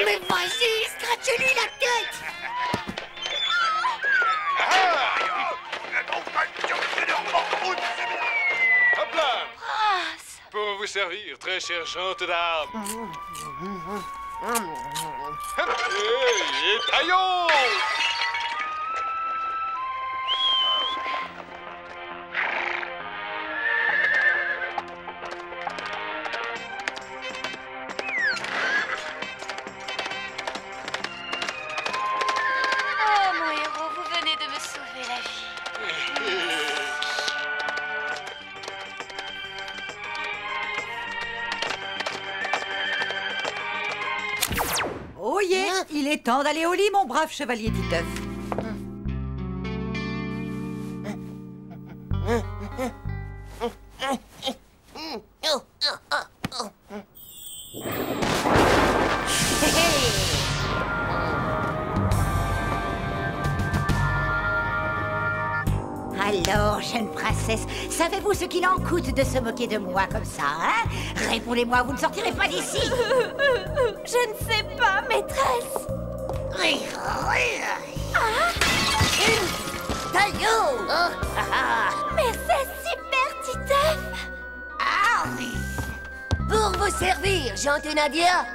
Mais vas-y, scratche-lui la tête. Hop là! Pour vous servir, très chère gente d'âme. Et taillons! Oh, mon héros, vous venez de me sauver la vie. Oh yeah, il est temps d'aller au lit, mon brave chevalier Titeuf. Alors, jeune princesse, savez-vous ce qu'il en coûte de se moquer de moi comme ça, hein? Répondez-moi, vous ne sortirez pas d'ici. Je ne sais pas, maîtresse. Taillot. Mais c'est super, Titeuf. Pour vous servir, gente Nadia.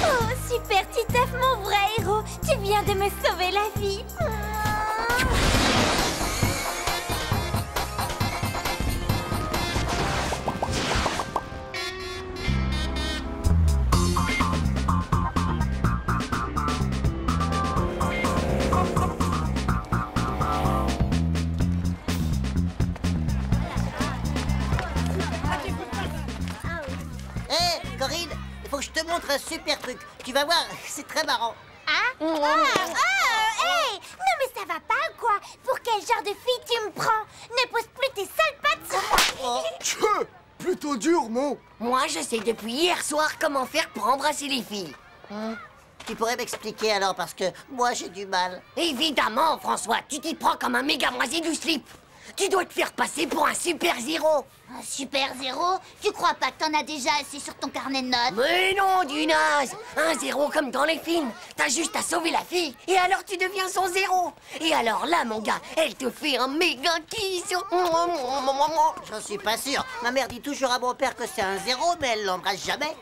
Oh, super, Titeuf, mon vrai héros. Tu viens de me sauver la vie. Hé, Corinne, il faut que je te montre un super truc. Tu vas voir, c'est très marrant. Hein? Hey! Non mais ça va pas ou quoi? Pour quel genre de fille tu me prends? Ne pose plus tes sales pattes sur moi! Tchè! Plutôt dur, non? Moi, je sais depuis hier soir comment faire pour embrasser les filles. Tu pourrais m'expliquer alors, parce que moi, j'ai du mal. Évidemment, François, tu t'y prends comme un méga moisi du slip. Tu dois te faire passer pour un super-zéro. Un super-zéro? Tu crois pas que t'en as déjà assez sur ton carnet de notes? Mais non, du naze. Un zéro comme dans les films. T'as juste à sauver la fille, et alors tu deviens son zéro. Et alors là, mon gars, elle te fait un méga kiss. J'en suis pas sûr. Ma mère dit toujours à mon père que c'est un zéro, mais elle l'embrasse jamais.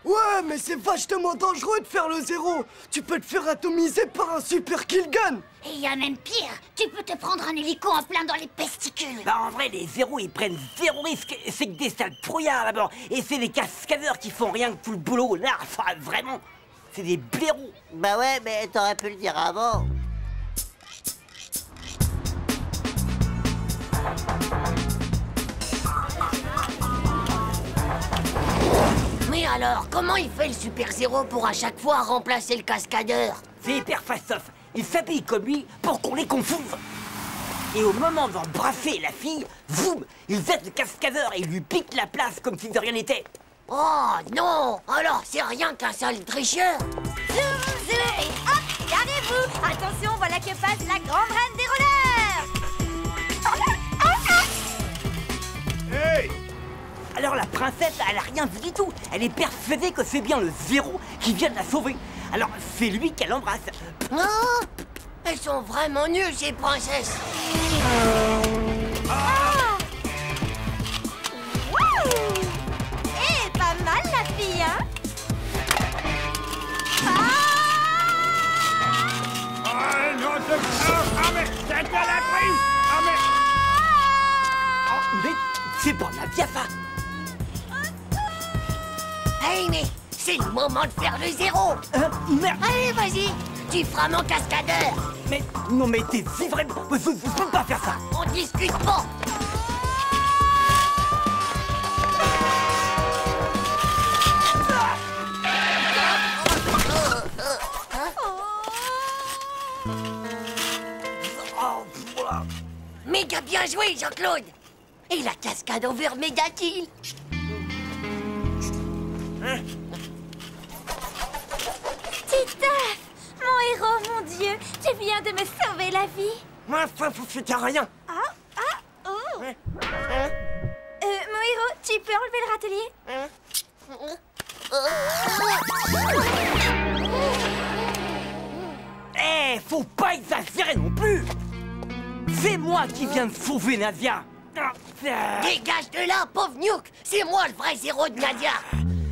Ouais, mais c'est vachement dangereux de faire le zéro. Tu peux te faire atomiser par un super killgun. Et il y a même pire, tu peux te prendre un hélico en plein dans les pesticules. Bah en vrai, les zéros, ils prennent zéro risque. C'est que des sales trouillards d'abord. Et c'est des cascadeurs qui font rien que tout le boulot. Là, enfin, vraiment, c'est des blaireaux. Bah ouais, mais t'aurais pu le dire avant. Mais alors, comment il fait le super-zéro pour à chaque fois remplacer le cascadeur? C'est hyper fastoff. Ils s'habillent comme lui pour qu'on les confonde. Et au moment d'embrasser la fille, zoom, ils jettent le cascadeur et ils lui piquent la place comme si de rien n'était. Oh non! Alors c'est rien qu'un sale tricheur! Zoom, zoom, et hop, gardez-vous. Attention, voilà que passe la grande reine des rollers. Hey! Alors la princesse, elle a rien vu du tout. Elle est persuadée que c'est bien le zéro qui vient de la sauver. Alors c'est lui qu'elle embrasse. Oh! Elles sont vraiment nulles, ces princesses! Eh, pas mal la fille, hein? Ah, non, mais c'est pas la prise! Ah, mais... Oh, mais c'est pas la Biafa. Hey, mais c'est c'est le moment de faire le 0. Merde. Allez, vas-y, tu feras mon cascadeur. Mais non, mais t'es vraiment... Je peux pas faire ça. On discute pas. Méga bien joué, Jean-Claude. Et la cascade envers Méga Kill. Titeuf, mon héros, mon Dieu, tu viens de me sauver la vie. Moi, ça à rien. Oh. Mon héros, tu peux enlever le râtelier? Eh, faut pas exagérer non plus. C'est moi qui viens de sauver Nadia. Dégage de là, pauvre Nuke. C'est moi le vrai 0 de Nadia.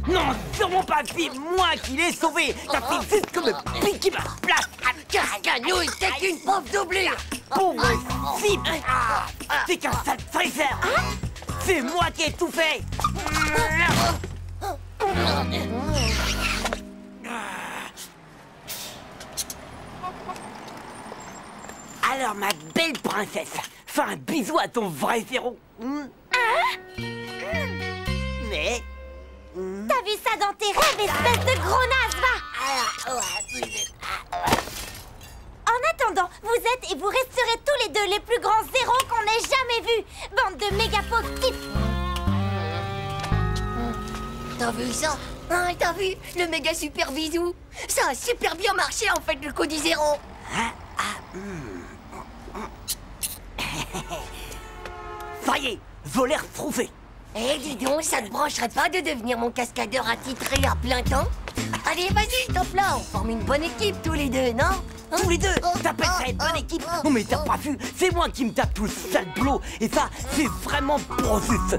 Non, sûrement pas, c'est moi qui l'ai sauvé. T'as fait juste que me piquer ma place. Cascanouille, t'es qu'une pauvre doublure. Pauvre cible. T'es qu'un sale trésor. C'est moi qui ai tout fait. Alors, ma belle princesse, fais un bisou à ton vrai 0. Mais... T'as vu ça dans tes rêves, espèce de gros naze, va! En attendant, vous êtes et vous resterez tous les deux les plus grands 0 qu'on ait jamais vus. Bande de méga pauvres types. T'as vu ça? Hein, t'as vu le méga super bisou? Ça a super bien marché en fait le coup du 0. Ça y est, voleur trouvé. Eh dis donc, ça te brancherait pas de devenir mon cascadeur attitré à plein temps? Allez, vas-y, top là, on forme une bonne équipe tous les deux, non? Hein? Tous les deux, t'appelles ça une bonne équipe? Non mais t'as pas vu, c'est moi qui me tape tout le sale boulot. Et ça, c'est vraiment process.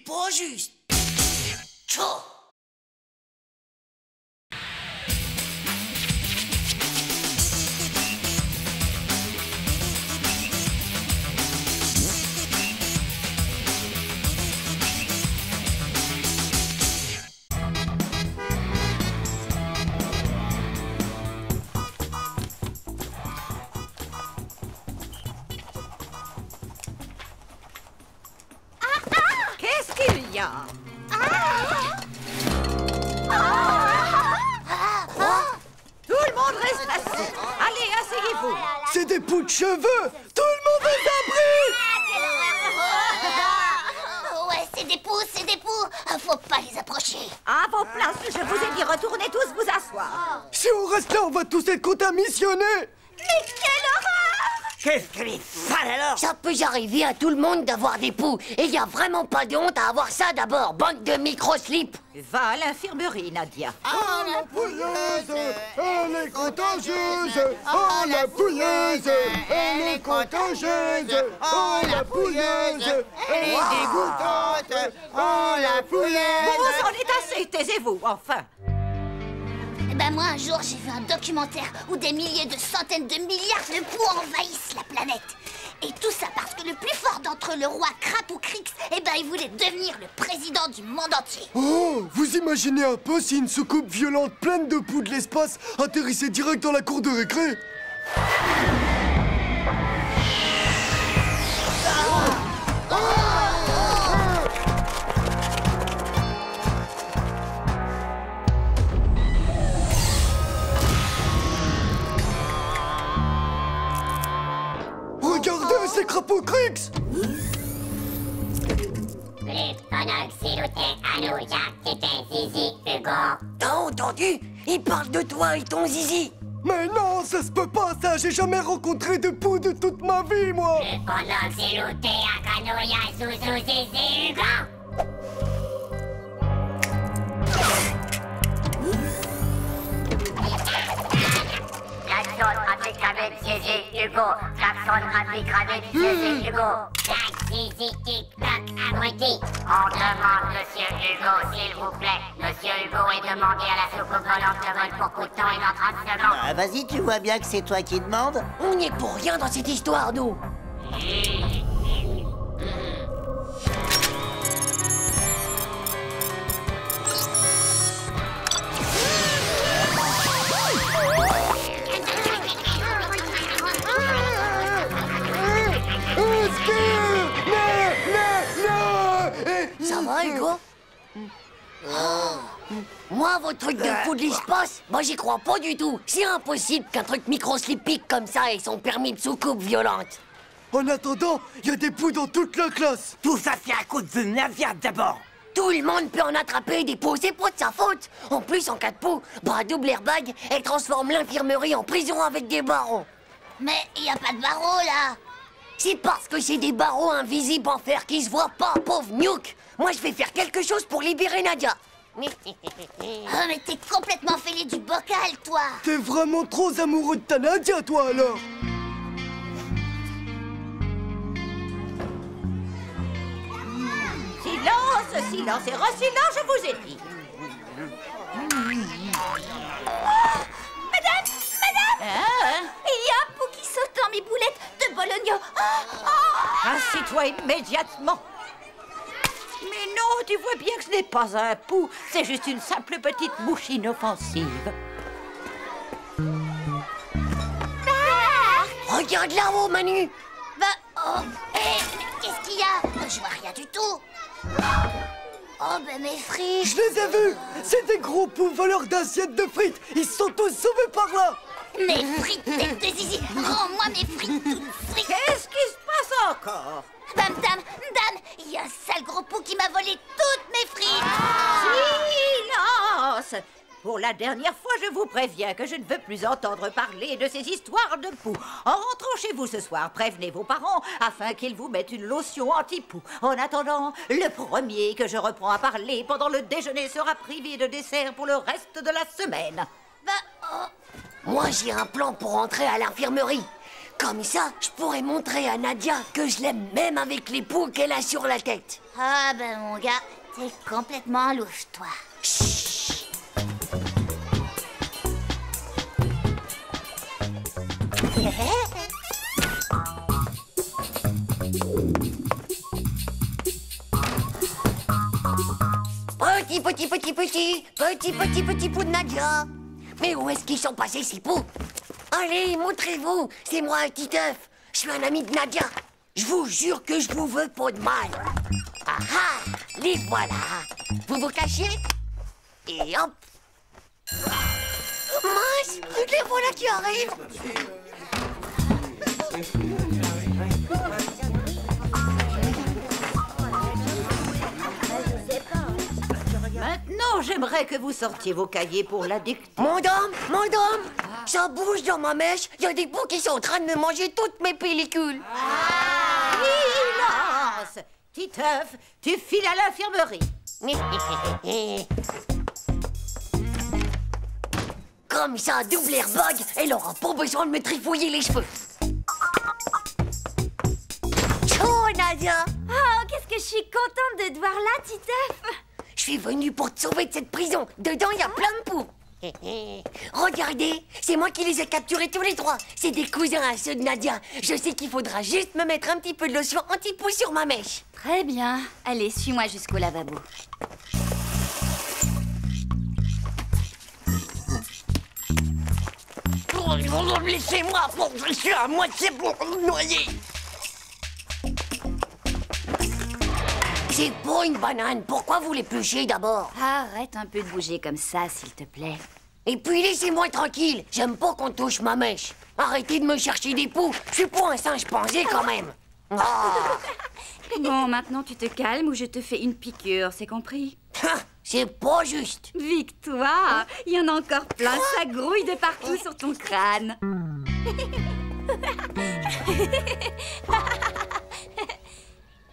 Pas juste. Tchou. Qu'est-ce qu'il y a? Tout le monde reste assis. Allez, asseyez-vous. C'est des poux de cheveux. Tout le monde est Ouais, c'est des poux, c'est des poux. Faut pas les approcher. À vos places, je vous ai dit retournez tous vous asseoir. Si on reste là, on va tous être contaminés. Mais quelle horreur! Qu'est-ce qu'elle est sale alors? Ça peut arriver à tout le monde d'avoir des poux. Et y a vraiment pas de honte à avoir ça d'abord, bande de micro-slips. Va à l'infirmerie, Nadia. Oh la pouilleuse, elle est contagieuse. Oh la pouilleuse, elle est contagieuse. Oh la pouilleuse, elle est dégoûtante. Oh la pouilleuse. Bon, c'en est assez, taisez-vous, enfin. Ben moi, un jour, j'ai vu un documentaire où des milliers de centaines de milliards de poux envahissent la planète. Et tout ça parce que le plus fort d'entre eux, le roi Crapoucrix, eh ben, il voulait devenir le président du monde entier. Oh, vous imaginez un peu si une soucoupe violente pleine de poux de l'espace atterrissait direct dans la cour de récré? Regardez, c'est Crapoucrix! T'as entendu? Il parle de toi et ton zizi. Mais non, ça se peut pas, ça! J'ai jamais rencontré de poux de toute ma vie, moi! Klaxon, rapide, cravette, siégé, Hugo. Klaxon, rapide, cravette, siégé, Hugo. Zizi, tic-tac, abruti. On demande Monsieur Hugo, s'il vous plaît. Monsieur Hugo est demandé à la soucoupe volante de vol pour coup de temps et dans 30 secondes. Ah, vas-y, tu vois bien que c'est toi qui demandes. On n'y est pour rien dans cette histoire, nous. Ça va, Hugo? Moi, vos trucs de fou de l'espace, moi j'y crois pas du tout. C'est impossible qu'un truc microslipique comme ça ait son permis de soucoupe violente. En attendant, il y a des poux dans toute la classe. Tout ça, c'est à cause de Nadia d'abord. Tout le monde peut en attraper des poux, c'est pas de sa faute. En plus, en cas de poux, bah double airbag, elle transforme l'infirmerie en prison avec des barreaux. Mais il a pas de barreaux, là. C'est parce que c'est des barreaux invisibles en fer qui se voient pas, pauvre Nuke. Moi, je vais faire quelque chose pour libérer Nadia. Oh, mais t'es complètement fêlé du bocal, toi. T'es vraiment trop amoureux de ta Nadia, toi, alors. Silence, silence et re-silence, je vous ai dit. Madame, Hein? il y a un pou qui saute dans mes boulettes de Bologna. Assis-toi immédiatement. Mais non, tu vois bien que ce n'est pas un pou, c'est juste une simple petite mouche inoffensive. Regarde là-haut, Manu. Mais qu'est-ce qu'il y a? Je vois rien du tout. Oh, ben mes frites. Je les ai vus. C'est des gros poux voleurs d'assiettes de frites. Ils sont tous sauvés par là. Mes frites, tête de zizi. Rends-moi mes frites toutes frites. Qu'est-ce qui se passe encore? Dame, il y a un sale gros pou qui m'a volé toutes mes frites. Silence! Pour la dernière fois, je vous préviens que je ne veux plus entendre parler de ces histoires de poux. En rentrant chez vous ce soir, prévenez vos parents afin qu'ils vous mettent une lotion anti-poux. En attendant, le premier que je reprends à parler pendant le déjeuner sera privé de dessert pour le reste de la semaine. Moi, j'ai un plan pour entrer à l'infirmerie. Comme ça, je pourrais montrer à Nadia que je l'aime même avec les poux qu'elle a sur la tête. Ah, ben mon gars, t'es complètement louche, toi. Petit pou de Nadia. Mais où est-ce qu'ils sont passés, ces poux? Allez, montrez-vous. C'est moi, Titeuf. Je suis un ami de Nadia. Je vous jure que je vous veux pas de mal. Ah ah, les voilà. Vous vous cachez? Et hop. Mince, les voilà qui arrivent. Maintenant, j'aimerais que vous sortiez vos cahiers pour la dictée. Mon dame, ça bouge dans ma mèche. Il y a des poux qui sont en train de me manger toutes mes pellicules. Silence! Titeuf, tu files à l'infirmerie. Comme ça, double airbag, elle aura pas besoin de me trifouiller les cheveux. Ciao, Nadia. Oh, qu'est-ce que je suis contente de te voir là, Titeuf. Je suis venue pour te sauver de cette prison. Dedans, il y a plein de poux. Regardez, c'est moi qui les ai capturés tous les trois. C'est des cousins à ceux de Nadia. Je sais qu'il faudra juste me mettre un petit peu de lotion anti-poux sur ma mèche. Très bien. Allez, suis-moi jusqu'au lavabo. Laissez-moi, je suis à moitié pour me noyer. C'est pas une banane. Pourquoi vous l'épluchez d'abord? Arrête un peu de bouger comme ça, s'il te plaît. Et puis laissez-moi tranquille. J'aime pas qu'on touche ma mèche. Arrêtez de me chercher des poux. Je suis pas un singe pansé quand même. Ah. Bon, maintenant tu te calmes ou je te fais une piqûre, c'est compris? C'est pas juste. Victoire, il y en a encore plein, ça grouille de partout sur ton crâne.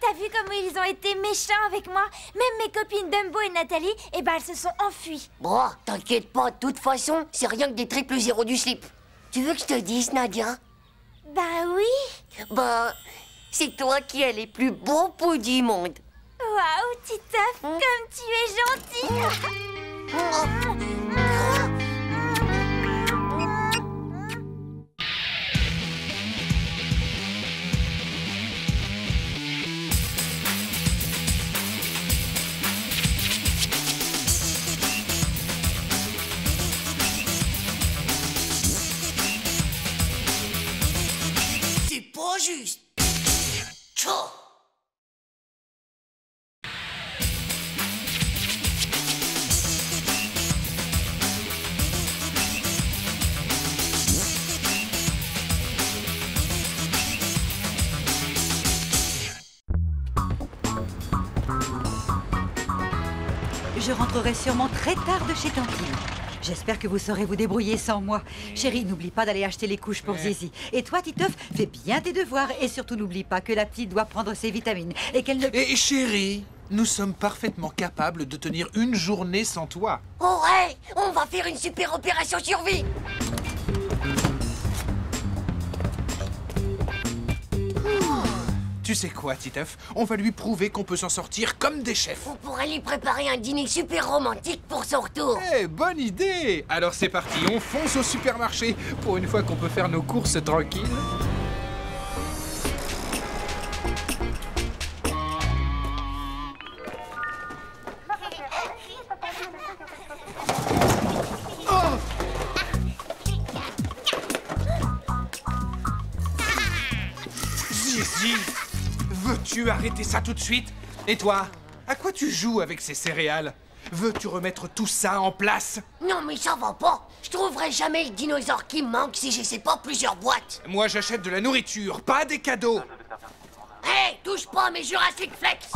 T'as vu comment ils ont été méchants avec moi? Même mes copines Dumbo et Nathalie, eh ben elles se sont enfuies. Bon, t'inquiète pas, de toute façon, c'est rien que des triples zéros du slip. Tu veux que je te dise, Nadia? Bah oui. Bah, c'est toi qui as les plus beaux poux du monde. Waouh, Titeuf, comme tu es gentil. C'est pas juste. Tchou. Je rentrerai sûrement très tard de chez Tantine. J'espère que vous saurez vous débrouiller sans moi. Chérie, n'oublie pas d'aller acheter les couches pour Zizi. Et toi, Titeuf, fais bien tes devoirs. Et surtout, n'oublie pas que la petite doit prendre ses vitamines. Et qu'elle ne... Et chérie, nous sommes parfaitement capables de tenir une journée sans toi. Oh ouais, on va faire une super opération survie. Tu sais quoi, Titeuf? On va lui prouver qu'on peut s'en sortir comme des chefs. On pourrait lui préparer un dîner super romantique pour son retour. Eh, bonne idée! Alors c'est parti, on fonce au supermarché pour une fois qu'on peut faire nos courses tranquilles. Zizi, veux-tu arrêter ça tout de suite? Et toi, à quoi tu joues avec ces céréales? Veux-tu remettre tout ça en place? Non mais ça va pas. Je trouverai jamais le dinosaure qui me manque si j'essaie pas plusieurs boîtes. Moi j'achète de la nourriture, pas des cadeaux. Hé, touche pas à mes Jurassic Flex.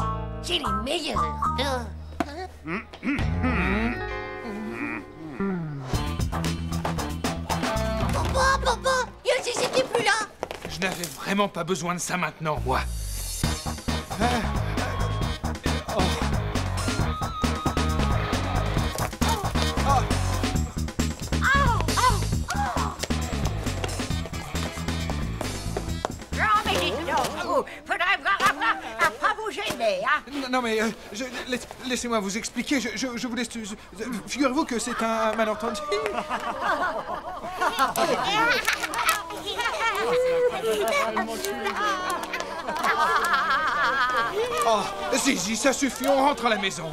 C'est les meilleurs. Papa, il y a Zizi qui est plus là. Je n'avais vraiment pas besoin de ça maintenant, moi. Faudrait pas vous gêner, hein. Non mais, laissez-moi vous expliquer, je vous laisse... Figurez-vous que c'est un malentendu. Oh, Zizi, ça suffit, on rentre à la maison.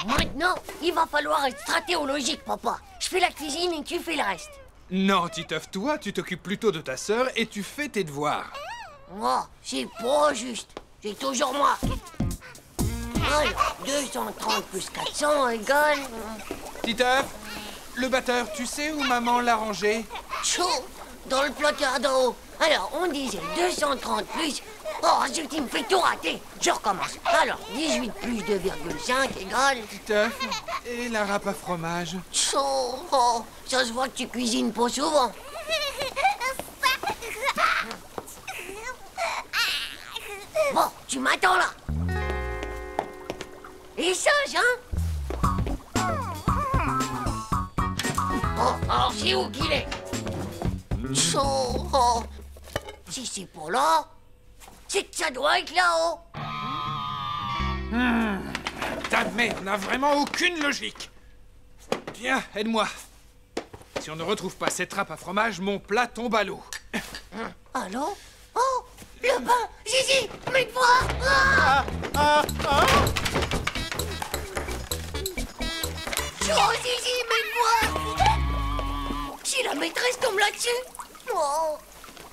Maintenant, il va falloir être stratéologique, papa. Je fais la cuisine et tu fais le reste. Non, Titeuf, toi, tu t'occupes plutôt de ta sœur et tu fais tes devoirs. Moi, c'est pas juste. C'est toujours moi. Alors, 230 plus 400 égale... Titeuf, le batteur, tu sais où maman l'a rangé? Chaud, dans le placard d'en haut. Alors, on disait 230 plus... Oh, zut, il me fait tout rater. Je recommence. Alors, 18 plus 2,5 égale... Titeuf, et la râpe à fromage? Chaud, oh, ça se voit que tu cuisines pas souvent. Bon, tu m'attends là. Et sage, hein? Oh, alors c'est où qu'il est? Chaud, oh. Si c'est pas là, c'est que ça doit être là-haut. Ta mère n'a vraiment aucune logique. Viens, aide-moi. Si on ne retrouve pas cette râpe à fromage, mon plat tombe à l'eau. Allô? Oh, le bain! Zizi, mets-toi! Oh, Zizi, mets-toi! Si la maîtresse tombe là-dessus! Oh,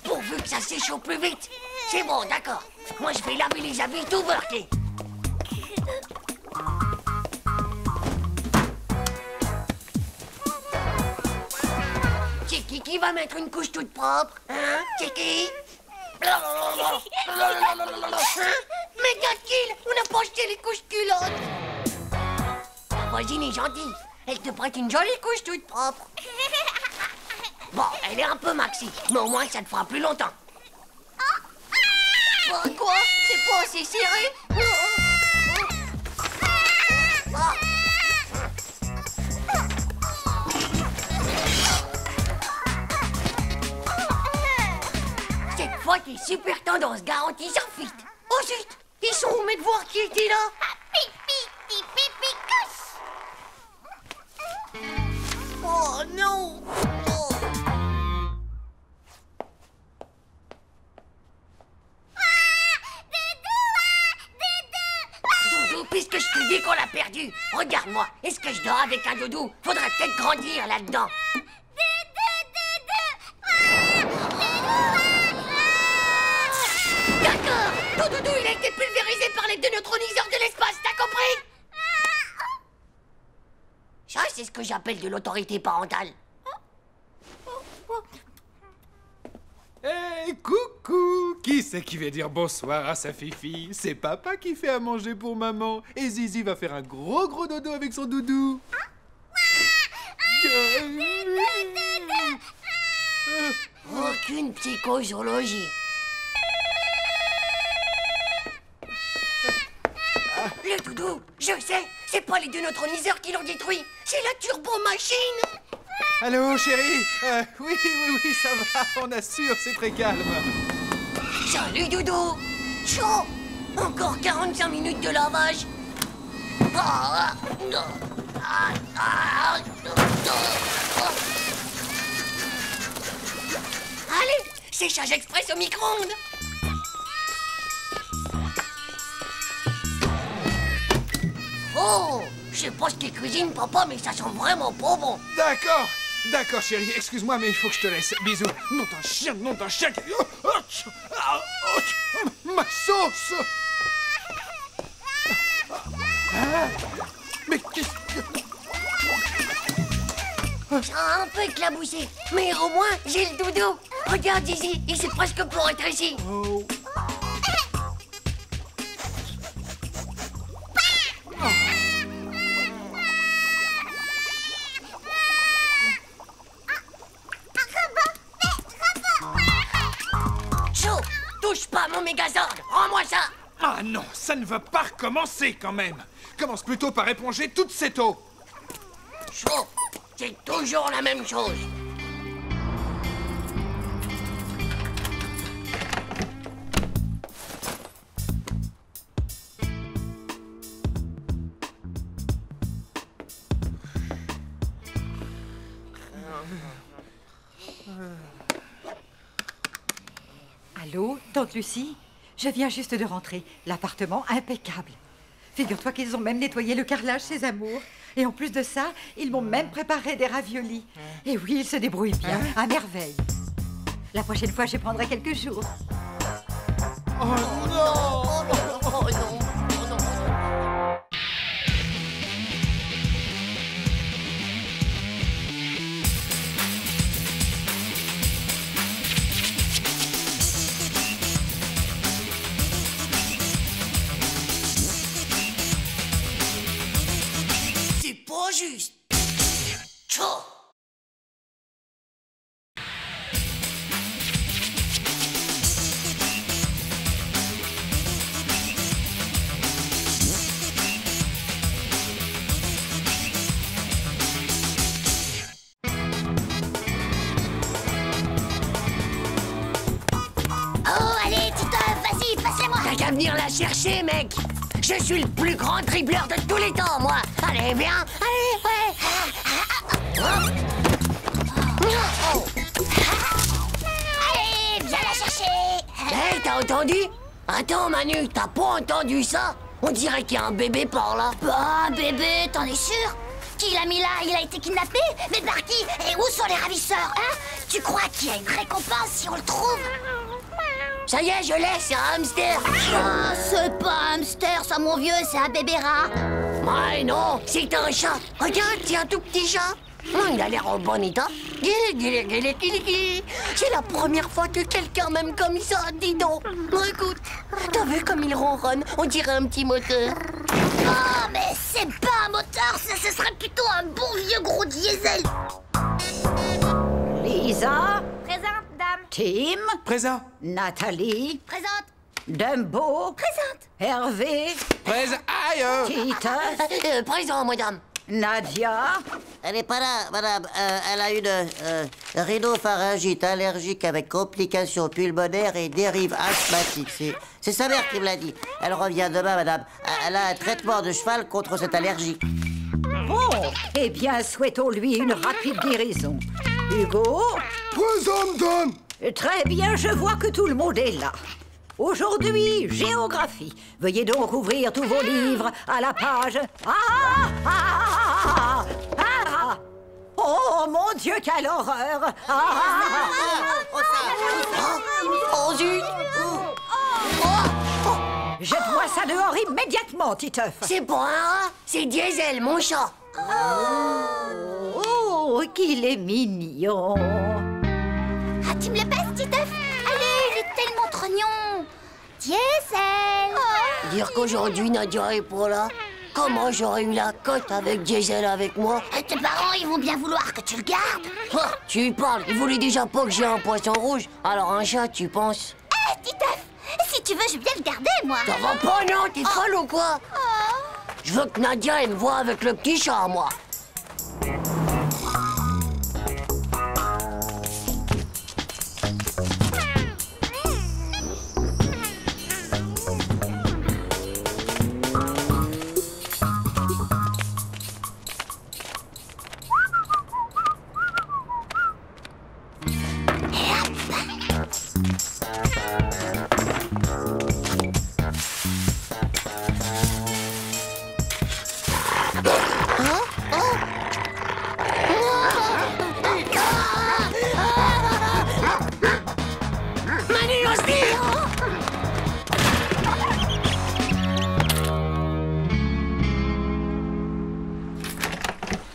pourvu que ça s'échauffe plus vite. C'est bon, d'accord. Moi, je vais laver les habits tout beurqués. C'est qui va mettre une couche toute propre? Hein? C'est qui? Hein? Mais Gatkill, on n'a pas acheté les couches culottes. La voisine est gentille. Elle te prête une jolie couche toute propre. Bon, elle est un peu maxi, mais au moins ça te fera plus longtemps. Quoi? C'est pas assez serré? fois, t'es super tendance, garantie sans fuite. Oh zut, ils sont où mes devoirs qui étaient là? Pipi, pipi, couche. Oh non. Oh. Doudou, puisque je te dis qu'on l'a perdu, regarde-moi, est-ce que je dors avec un doudou? Faudrait peut-être grandir là-dedans. D'accord, ton doudou il a été pulvérisé par les deux neutroniseurs de l'espace, t'as compris? Ça, c'est ce que j'appelle de l'autorité parentale. Hé, coucou! Qui c'est qui va dire bonsoir à sa fifi? C'est papa qui fait à manger pour maman. Et Zizi va faire un gros dodo avec son doudou. Aucune psychozoologie. Le doudou, je sais, c'est pas les deux neutroniseurs qui l'ont détruit, c'est la turbo-machine. Allô, chérie? Oui, ça va, on assure, c'est très calme. Salut, doudou. Chaud. Encore 45 minutes de lavage. Allez, séchage express au micro-ondes. Oh, je sais pas ce qu'il cuisine, papa, mais ça sent vraiment pas bon. D'accord, chérie, excuse-moi, mais il faut que je te laisse. Bisous. Non, d'un chien. Ma sauce! Mais qu'est-ce que... Ça a un peu éclaboussé, mais au moins, j'ai le doudou. Regarde, Zizi, il s'est presque pour être ici. Oh. Chaud, touche pas à mon Megazord, rends-moi ça. Ah non, ça ne va pas recommencer quand même. Commence plutôt par éponger toute cette eau. Chaud, c'est toujours la même chose. Allô, tante Lucie? Je viens juste de rentrer. L'appartement impeccable. Figure-toi qu'ils ont même nettoyé le carrelage, ces amours. Et en plus de ça, ils m'ont même préparé des raviolis. Et oui, ils se débrouillent bien, à merveille. La prochaine fois, je prendrai quelques jours. Oh non! Oh non. C'est pas juste. Chaud. Oh, allez, Titeuf, vas-y, passe-la-moi. T'as qu'à venir la chercher, mec. Je suis le plus grand dribbleur de tous les temps, moi. Allez, viens. Allez, ouais. Allez, viens la chercher. Hey, t'as entendu? Attends, Manu, t'as pas entendu ça? On dirait qu'il y a un bébé par là. Bah, bébé, t'en es sûr? Qui l'a mis là? Il a été kidnappé? Mais par qui? Et où sont les ravisseurs, hein? Tu crois qu'il y a une récompense si on le trouve? Ça y est, je l'ai, c'est un hamster. Ah, c'est pas un hamster, ça, mon vieux, c'est un bébé rat. Ouais, non, c'est un chat. Regarde, c'est un tout petit chat. Il a l'air en bon état. C'est la première fois que quelqu'un m'aime comme ça, dis donc. Écoute, t'as vu comme il ronronne? On dirait un petit moteur. Ah, mais c'est pas un moteur, ça, ce serait plutôt un bon vieux gros diesel. Lisa, Présente, dame. Tim, Présent. Nathalie, Présente. Dumbo, Présente. Hervé, Aïe! Titeuf, Présent, madame. Nadia? Elle n'est pas là, madame. Elle a une rhinopharyngite allergique avec complications pulmonaires et dérive asthmatique. C'est sa mère qui me l'a dit. Elle revient demain, madame. Elle a un traitement de cheval contre cette allergie. Bon, eh bien, souhaitons-lui une rapide guérison. Hugo? Présent, madame. Très bien, je vois que tout le monde est là. Aujourd'hui, géographie. Veuillez donc ouvrir tous vos livres à la page... Oh, mon Dieu, quelle horreur! Oh, zut! Jette-moi ça dehors immédiatement, Titeuf! C'est pas un rat, c'est Diesel, mon chat! Oh, qu'il est mignon! Ah, tu me le passes, Titeuf? Allez, il est tellement trognon! Diesel! Dire qu'aujourd'hui Nadia est pas là, comment j'aurais eu la cote avec Diesel avec moi? Tes parents, ils vont bien vouloir que tu le gardes! Ah, tu y parles, ils voulaient déjà pas que j'ai un poisson rouge, alors un chat, tu penses? Titeuf, si tu veux, je vais bien le garder, moi! Ça va pas, non? T'es folle ou quoi? Je veux que Nadia, elle me voie avec le petit chat, moi.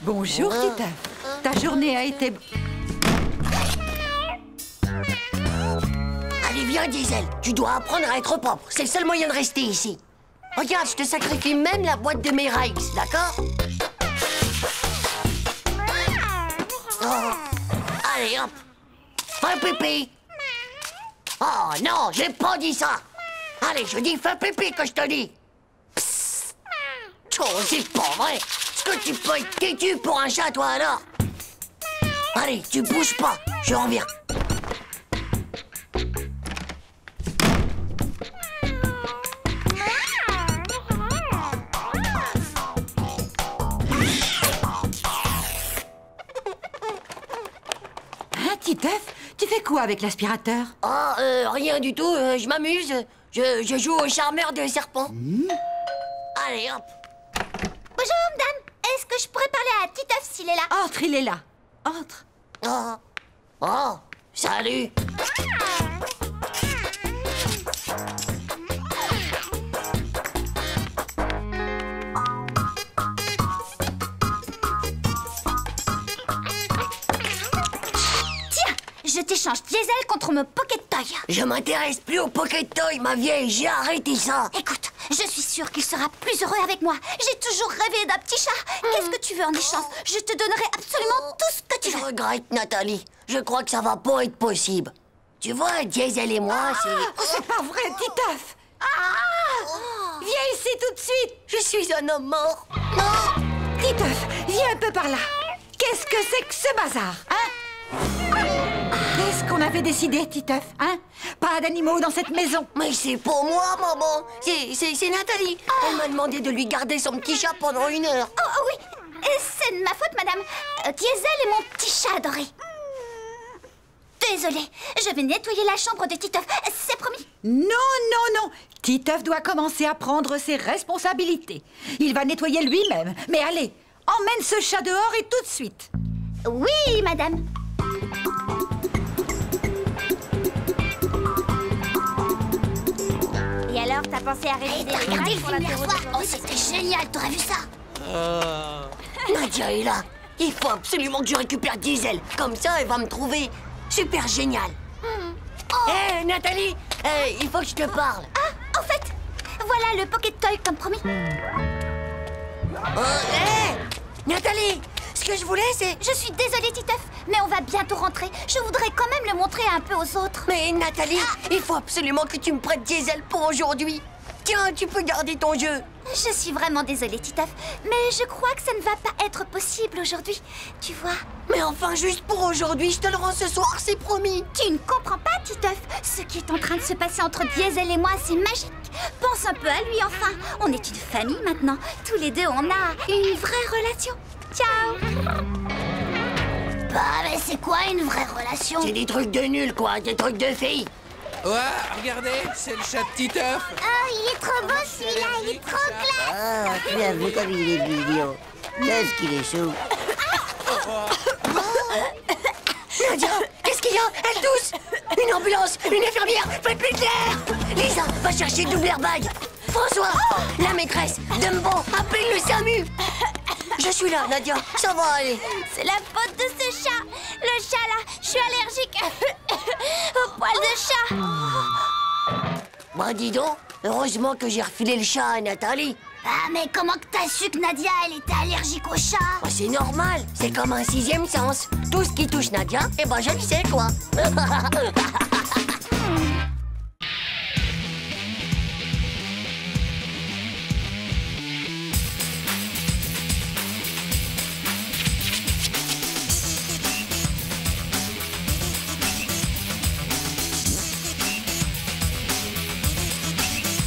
Bonjour, Titeuf. Ta journée a été... Allez, viens, Diesel. Tu dois apprendre à être propre. C'est le seul moyen de rester ici. Regarde, je te sacrifie même la boîte de mes Rikes, d'accord? Oh. Allez, hop. Fais pipi. Oh non, j'ai pas dit ça. Allez, je dis fais pipi que je te dis. Psst. Oh, c'est pas vrai. Est-ce que tu peux être têtu pour un chat, toi, alors? Allez, tu bouges pas. Je reviens. Titeuf, tu fais quoi avec l'aspirateur? Oh, rien du tout, je m'amuse. Je joue au charmeur de serpent. Allez, hop. Bonjour, madame. Est-ce que je pourrais parler à Titeuf s'il est là? Entre, il est là. Entre. Oh, salut. Je t'échange Diesel contre mon Pocket Toy. Je m'intéresse plus au Pocket Toy, ma vieille. J'ai arrêté ça. Écoute, je suis sûre qu'il sera plus heureux avec moi. J'ai toujours rêvé d'un petit chat. Qu'est-ce que tu veux en échange? Je te donnerai absolument tout ce que tu veux. Je regrette, Nathalie. Je crois que ça va pas être possible. Tu vois, Diesel et moi, c'est... C'est pas vrai, Titeuf! Viens ici tout de suite! Je suis un homme mort. Titeuf, viens un peu par là. Qu'est-ce que c'est que ce bazar, hein? Qu'est-ce qu'on avait décidé, Titeuf, hein? Pas d'animaux dans cette maison. Mais c'est pour moi, maman. C'est Nathalie. Elle m'a demandé de lui garder son petit chat pendant 1 heure. Oh oui, c'est de ma faute, madame. Diesel est mon petit chat adoré. Désolée, je vais nettoyer la chambre de Titeuf, c'est promis. Non, non, non. Titeuf doit commencer à prendre ses responsabilités. Il va nettoyer lui-même. Mais allez, emmène ce chat dehors et tout de suite. Oui, madame. Et alors, t'as pensé à réviser T'as regardé le film hier soir? Oh, c'était génial, t'aurais vu ça? Nadia est là. Il faut absolument que je récupère Diesel. Comme ça, elle va me trouver super génial. Hé, Nathalie, il faut que je te parle. Ah, en fait, voilà le Pocket Toy comme promis. Nathalie, ce que je voulais, c'est... Je suis désolée, Titeuf, mais on va bientôt rentrer. Je voudrais quand même le montrer un peu aux autres. Mais Nathalie, il faut absolument que tu me prêtes Diesel pour aujourd'hui. Tiens, tu peux garder ton jeu. Je suis vraiment désolée, Titeuf, mais je crois que ça ne va pas être possible aujourd'hui. Tu vois? Mais enfin, juste pour aujourd'hui, je te le rends ce soir, c'est promis. Tu ne comprends pas, Titeuf. Ce qui est en train de se passer entre Diesel et moi, c'est magique. Pense un peu à lui, enfin. On est une famille maintenant. Tous les deux, on a une vraie relation. Ciao. Bah, mais c'est quoi une vraie relation? C'est des trucs de nul, quoi, des trucs de filles. Ouais, regardez, c'est le chat de Titeuf. Oh, il est trop beau celui-là, il est trop classe. Ah, tu as vu comme il est mignon. Qu'est-ce qu'il est chou. Nadia, qu'est-ce qu'il y a? Elle tousse. Une ambulance, une infirmière, faites-lui de l'air. Lisa, va chercher le double airbag. François, la maîtresse, Dumbo, appelle le SAMU. Je suis là, Nadia, ça va aller. C'est la faute de ce chat. Le chat là, je suis allergique au poil de chat. Bah dis donc, heureusement que j'ai refilé le chat à Nathalie. Ah, mais comment que t'as su que Nadia, elle était allergique au chat? Bah, c'est normal, c'est comme un sixième sens. Tout ce qui touche Nadia, eh ben je le sais, quoi.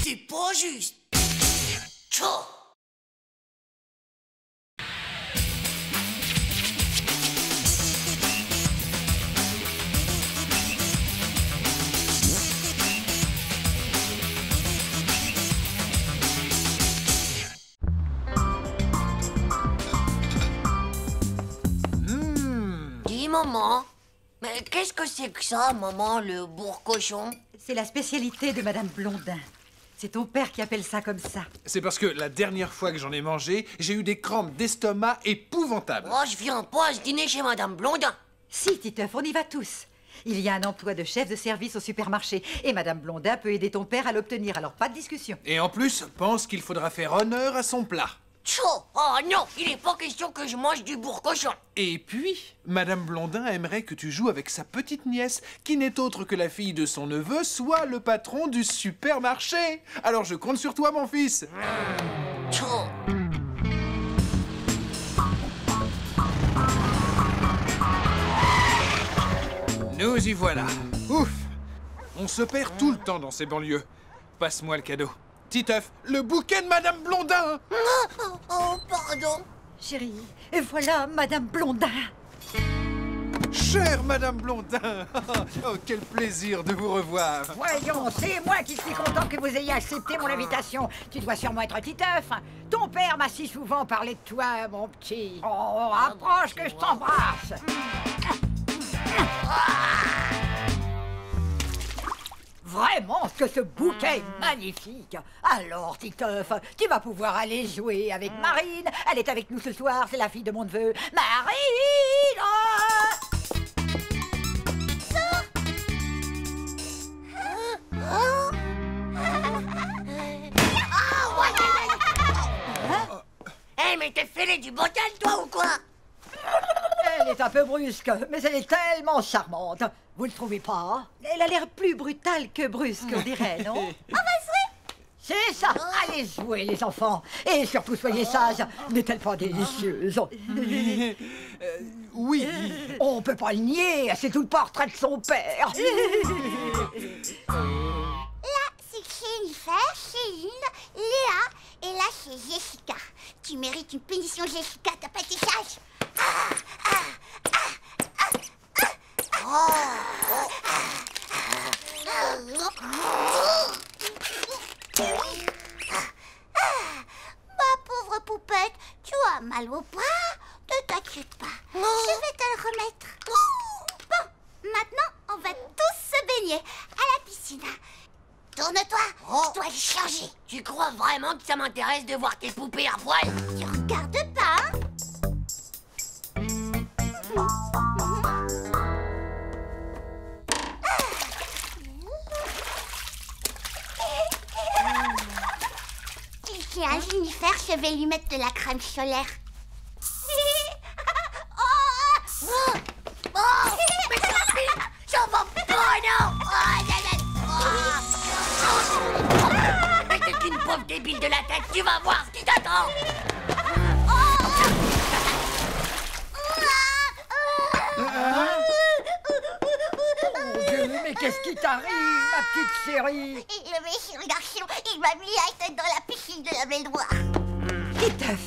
C'est pas juste. Tchou. Dis, maman, mais qu'est-ce que c'est que ça, maman, le bourre-cochon? C'est la spécialité de Madame Blondin. C'est ton père qui appelle ça comme ça. C'est parce que la dernière fois que j'en ai mangé, j'ai eu des crampes d'estomac épouvantables. Oh, je viens pas à ce dîner chez Madame Blondin. Si, Titeuf, on y va tous. Il y a un emploi de chef de service au supermarché et Madame Blondin peut aider ton père à l'obtenir, alors pas de discussion. Et en plus, pense qu'il faudra faire honneur à son plat. Tchou. Oh non, il est pas question que je mange du bourre-cochon. Et puis, Madame Blondin aimerait que tu joues avec sa petite nièce, qui n'est autre que la fille de son neveu, soit le patron du supermarché. Alors je compte sur toi, mon fils. Tchou. Nous y voilà. Ouf. On se perd tout le temps dans ces banlieues. Passe-moi le cadeau. Titeuf, le bouquet de Madame Blondin. Oh, pardon. Chérie, et voilà Madame Blondin. Chère Madame Blondin. Oh, quel plaisir de vous revoir. Voyons, c'est moi qui suis content que vous ayez accepté mon invitation. Tu dois sûrement être Titeuf. Ton père m'a si souvent parlé de toi, mon petit. Oh, approche que je t'embrasse. Vraiment que ce bouquet est magnifique. Alors, Titeuf, tu vas pouvoir aller jouer avec Marine. Elle est avec nous ce soir, c'est la fille de mon neveu. Marine! Eh, mais t'es fêlé du bocal, toi, ou quoi? Elle est un peu brusque, mais elle est tellement charmante. Vous ne trouvez pas? Elle a l'air plus brutale que brusque, on dirait, non? On va jouer! C'est ça! Allez jouer, les enfants! Et surtout, soyez sages! N'est-elle pas délicieuse? Oui. On peut pas le nier, c'est tout le portrait de son père! Là, c'est Jennifer, Céline, Léa, et là, c'est Jessica. Tu mérites une punition, Jessica, t'as pas été sage. Ma pauvre poupette, tu as mal au bras? Ne t'inquiète pas, je vais te le remettre. Bon, maintenant, on va tous se baigner à la piscine. Tourne-toi, je dois le changer. Tu crois vraiment que ça m'intéresse de voir tes poupées à poil? Tu regardes pas, hein? Tiens, Jennifer, je vais lui mettre de la crème solaire. Mais ça va pas, non! Mais t'es une la tête, tu vas voir ce qui t'attend. Mais qu'est-ce qui t'arrive, ma petite chérie? Le méchant garçon, il m'a mis la tête dans la piscine de la baignoire. Titeuf!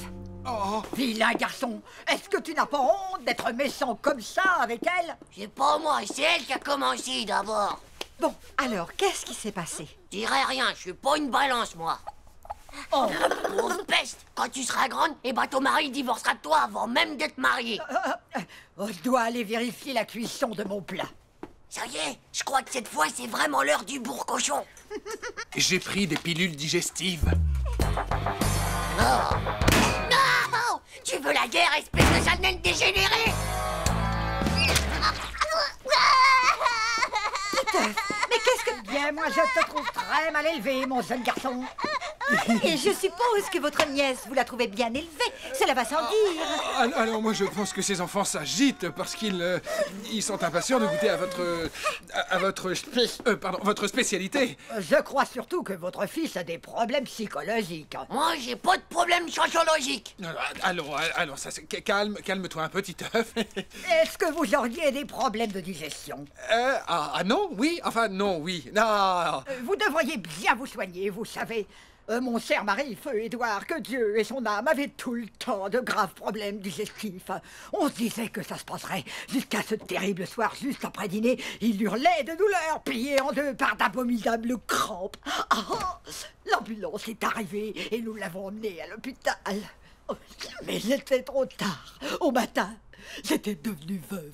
Oh, vilain garçon, est-ce que tu n'as pas honte d'être méchant comme ça avec elle? C'est pas moi, c'est elle qui a commencé d'abord. Bon, alors, qu'est-ce qui s'est passé? Je dirais rien, je suis pas une balance, moi. Oh. Pauvre peste, quand tu seras grande, ton mari divorcera de toi avant même d'être marié. Je dois aller vérifier la cuisson de mon plat. Ça y est, je crois que cette fois, c'est vraiment l'heure du bourre-cochon. J'ai pris des pilules digestives. Non! Non! Tu veux la guerre, espèce de sale naine dégénérée? Mais qu'est-ce que... Bien, moi, je te trouve très mal élevé, mon jeune garçon. Et je suppose que votre nièce, vous la trouvez bien élevée. Cela va sans dire. Alors moi je pense que ces enfants s'agitent parce qu'ils ils sont impatients de goûter à votre spécialité. Je crois surtout que votre fils a des problèmes psychologiques. Moi, j'ai pas de problème sociologique. Alors ça c'est... Calme-toi un petit œuf. Est-ce que vous auriez des problèmes de digestion? Non, oui, enfin non, oui. Non. Vous devriez bien vous soigner, vous savez. Mon cher mari, feu Édouard, que Dieu et son âme avaient tout le temps de graves problèmes digestifs. On se disait que ça se passerait jusqu'à ce terrible soir, juste après dîner. Il hurlait de douleur, plié en deux par d'abominables crampes. L'ambulance est arrivée et nous l'avons emmené à l'hôpital. Mais c'était trop tard. Au matin, j'étais devenue veuve.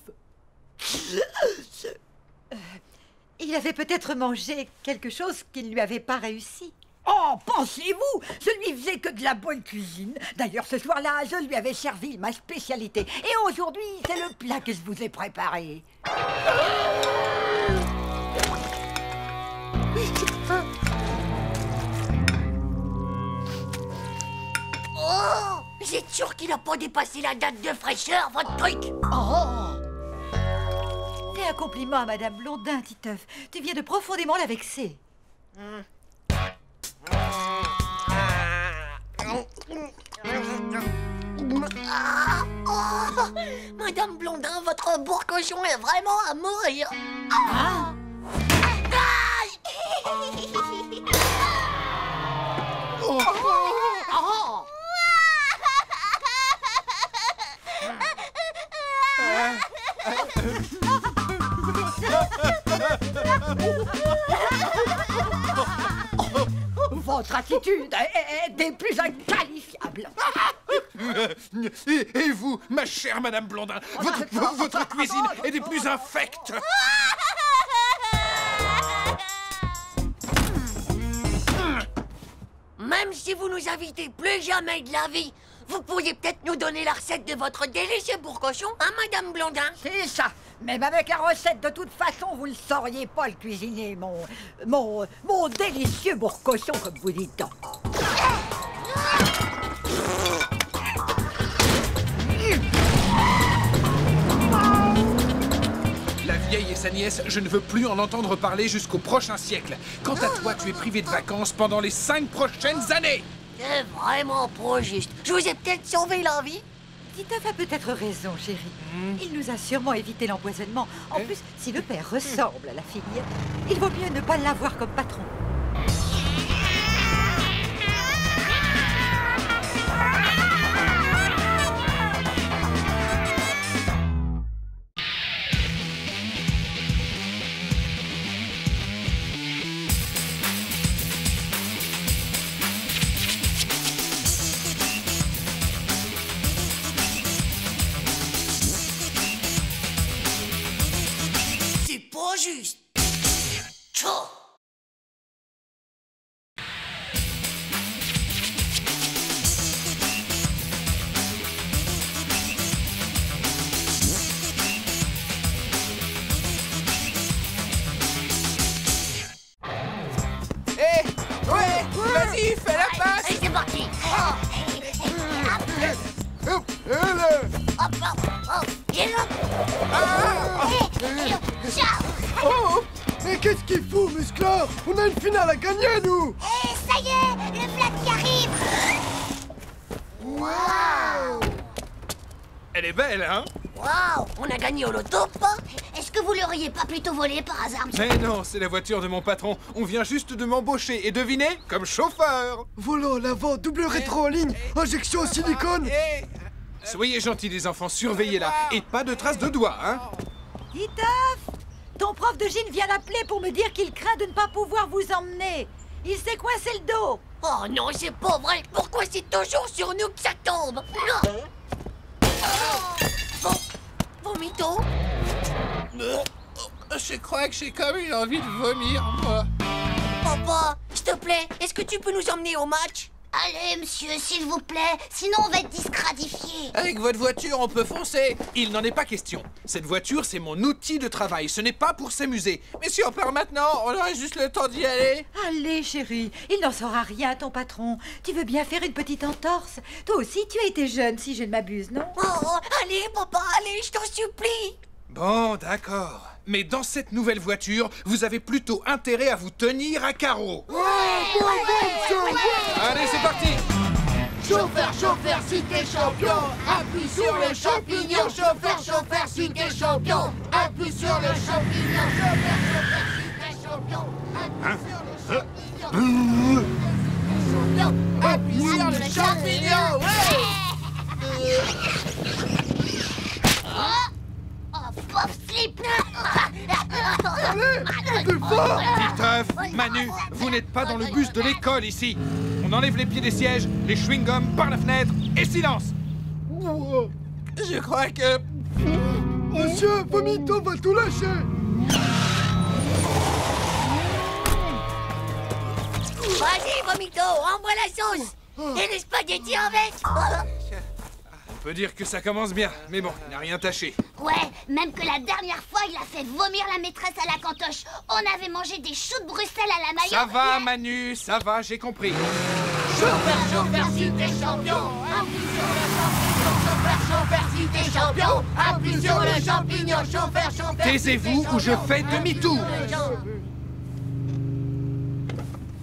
Il avait peut-être mangé quelque chose qui ne lui avait pas réussi. Oh, pensez-vous? Je lui faisais que de la bonne cuisine. D'ailleurs, ce soir-là, je lui avais servi ma spécialité. Et aujourd'hui, c'est le plat que je vous ai préparé. Oh! Vous êtes sûr qu'il n'a pas dépassé la date de fraîcheur, votre truc? Oh! Fais un compliment à Madame Blondin, Titeuf. Tu viens de profondément la vexer. Madame Blondin, votre bourre-cochon est vraiment à mourir. Votre attitude est des plus inqualifiables. Et vous, ma chère Madame Blondin, votre cuisine est des plus infectes. Même si vous nous invitez plus jamais de la vie, vous pourriez peut-être nous donner la recette de votre délicieux bourre-cochon, hein, Madame Blondin? C'est ça. Même avec la recette, de toute façon, vous ne sauriez pas le cuisiner, mon délicieux bourre-cochon, comme vous dites. La vieille et sa nièce, je ne veux plus en entendre parler jusqu'au prochain siècle. Quant à toi, tu es privé de vacances pendant les 5 prochaines années. C'est vraiment pas juste. Je vous ai peut-être sauvé la vie. Titeuf a peut-être raison, chérie. Il nous a sûrement évité l'empoisonnement. En plus, si le père ressemble à la fille, il vaut mieux ne pas l'avoir comme patron. Juste. Tchou. Vas-y, fais la passe. Allez, c'est parti. Oh! Mais qu'est-ce qu'il fout, Musclor? On a une finale à gagner, nous! Et ça y est, le plat qui arrive! Waouh! Elle est belle, hein? Waouh! On a gagné au loto, pas? Est-ce que vous l'auriez pas plutôt volé par hasard, monsieur? Mais non, c'est la voiture de mon patron. On vient juste de m'embaucher et devinez, comme chauffeur. Volant, l'avant, double rétro en ligne, injection au silicone. Soyez gentils les enfants, surveillez-la. Et pas de traces de doigts, hein? Titeuf, ton prof de gym vient d'appeler pour me dire qu'il craint de ne pas pouvoir vous emmener. Il s'est coincé le dos. Oh non, c'est pas vrai! Pourquoi c'est toujours sur nous que ça tombe? Non! Vomito? Je crois que j'ai comme une envie de vomir, moi. Papa, s'il te plaît, est-ce que tu peux nous emmener au match? Allez, monsieur, s'il vous plaît, sinon on va être disqualifié. Avec votre voiture, on peut foncer. Il n'en est pas question. Cette voiture, c'est mon outil de travail. Ce n'est pas pour s'amuser. Mais si on part maintenant, on aurait juste le temps d'y aller. Allez, chérie, il n'en saura rien, ton patron. Tu veux bien faire une petite entorse? Toi aussi, tu as été jeune, si je ne m'abuse, non? Oh, allez, papa, allez, je t'en supplie! Bon, d'accord. Mais dans cette nouvelle voiture, vous avez plutôt intérêt à vous tenir à carreau. Allez, c'est parti. Chauffeur, chauffeur, si t'es champion, appuie sur le champignon. Chauffeur, chauffeur, si t'es champion, appuie sur le champignon. Chauffeur, chauffeur, si t'es champion, appuie sur le champignon. Oh, pauvre slip! Titeuf, Manu, vous n'êtes pas dans le bus de l'école ici. On enlève les pieds des sièges, les chewing-gums par la fenêtre et silence. Je crois que... Monsieur, Vomito va tout lâcher. Vas-y, Vomito, envoie la sauce! Et les spaghettis avec! On peut dire que ça commence bien, mais bon, il n'a rien tâché. Ouais, même que la dernière fois, il a fait vomir la maîtresse à la cantoche. On avait mangé des choux de Bruxelles à la maillot. Ça va, Manu, ça va, j'ai compris. Chauffeur, chauffeur, si t'es champion, appuie sur le champignon. Chauffeur, chauffeur, si t'es champion, appuie sur le champignon. Chauffeur, chauffeur, Taisez-vous ou je fais demi-tour.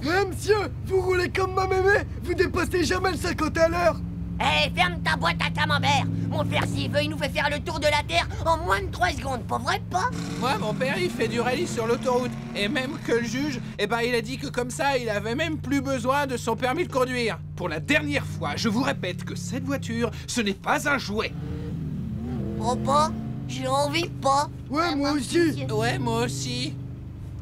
Eh, monsieur, vous roulez comme ma mémé, vous dépassez jamais le 50 à l'heure. Hé, ferme ta boîte à camembert! Mon père, s'il veut, il nous fait faire le tour de la Terre en moins de 3 secondes, pas vrai, pas? Moi, mon père, il fait du rallye sur l'autoroute. Et même que le juge, il a dit que comme ça, il avait même plus besoin de son permis de conduire. Pour la dernière fois, je vous répète que cette voiture, ce n'est pas un jouet. Papa, j'ai envie pas. Ouais, moi aussi. Ouais, moi aussi.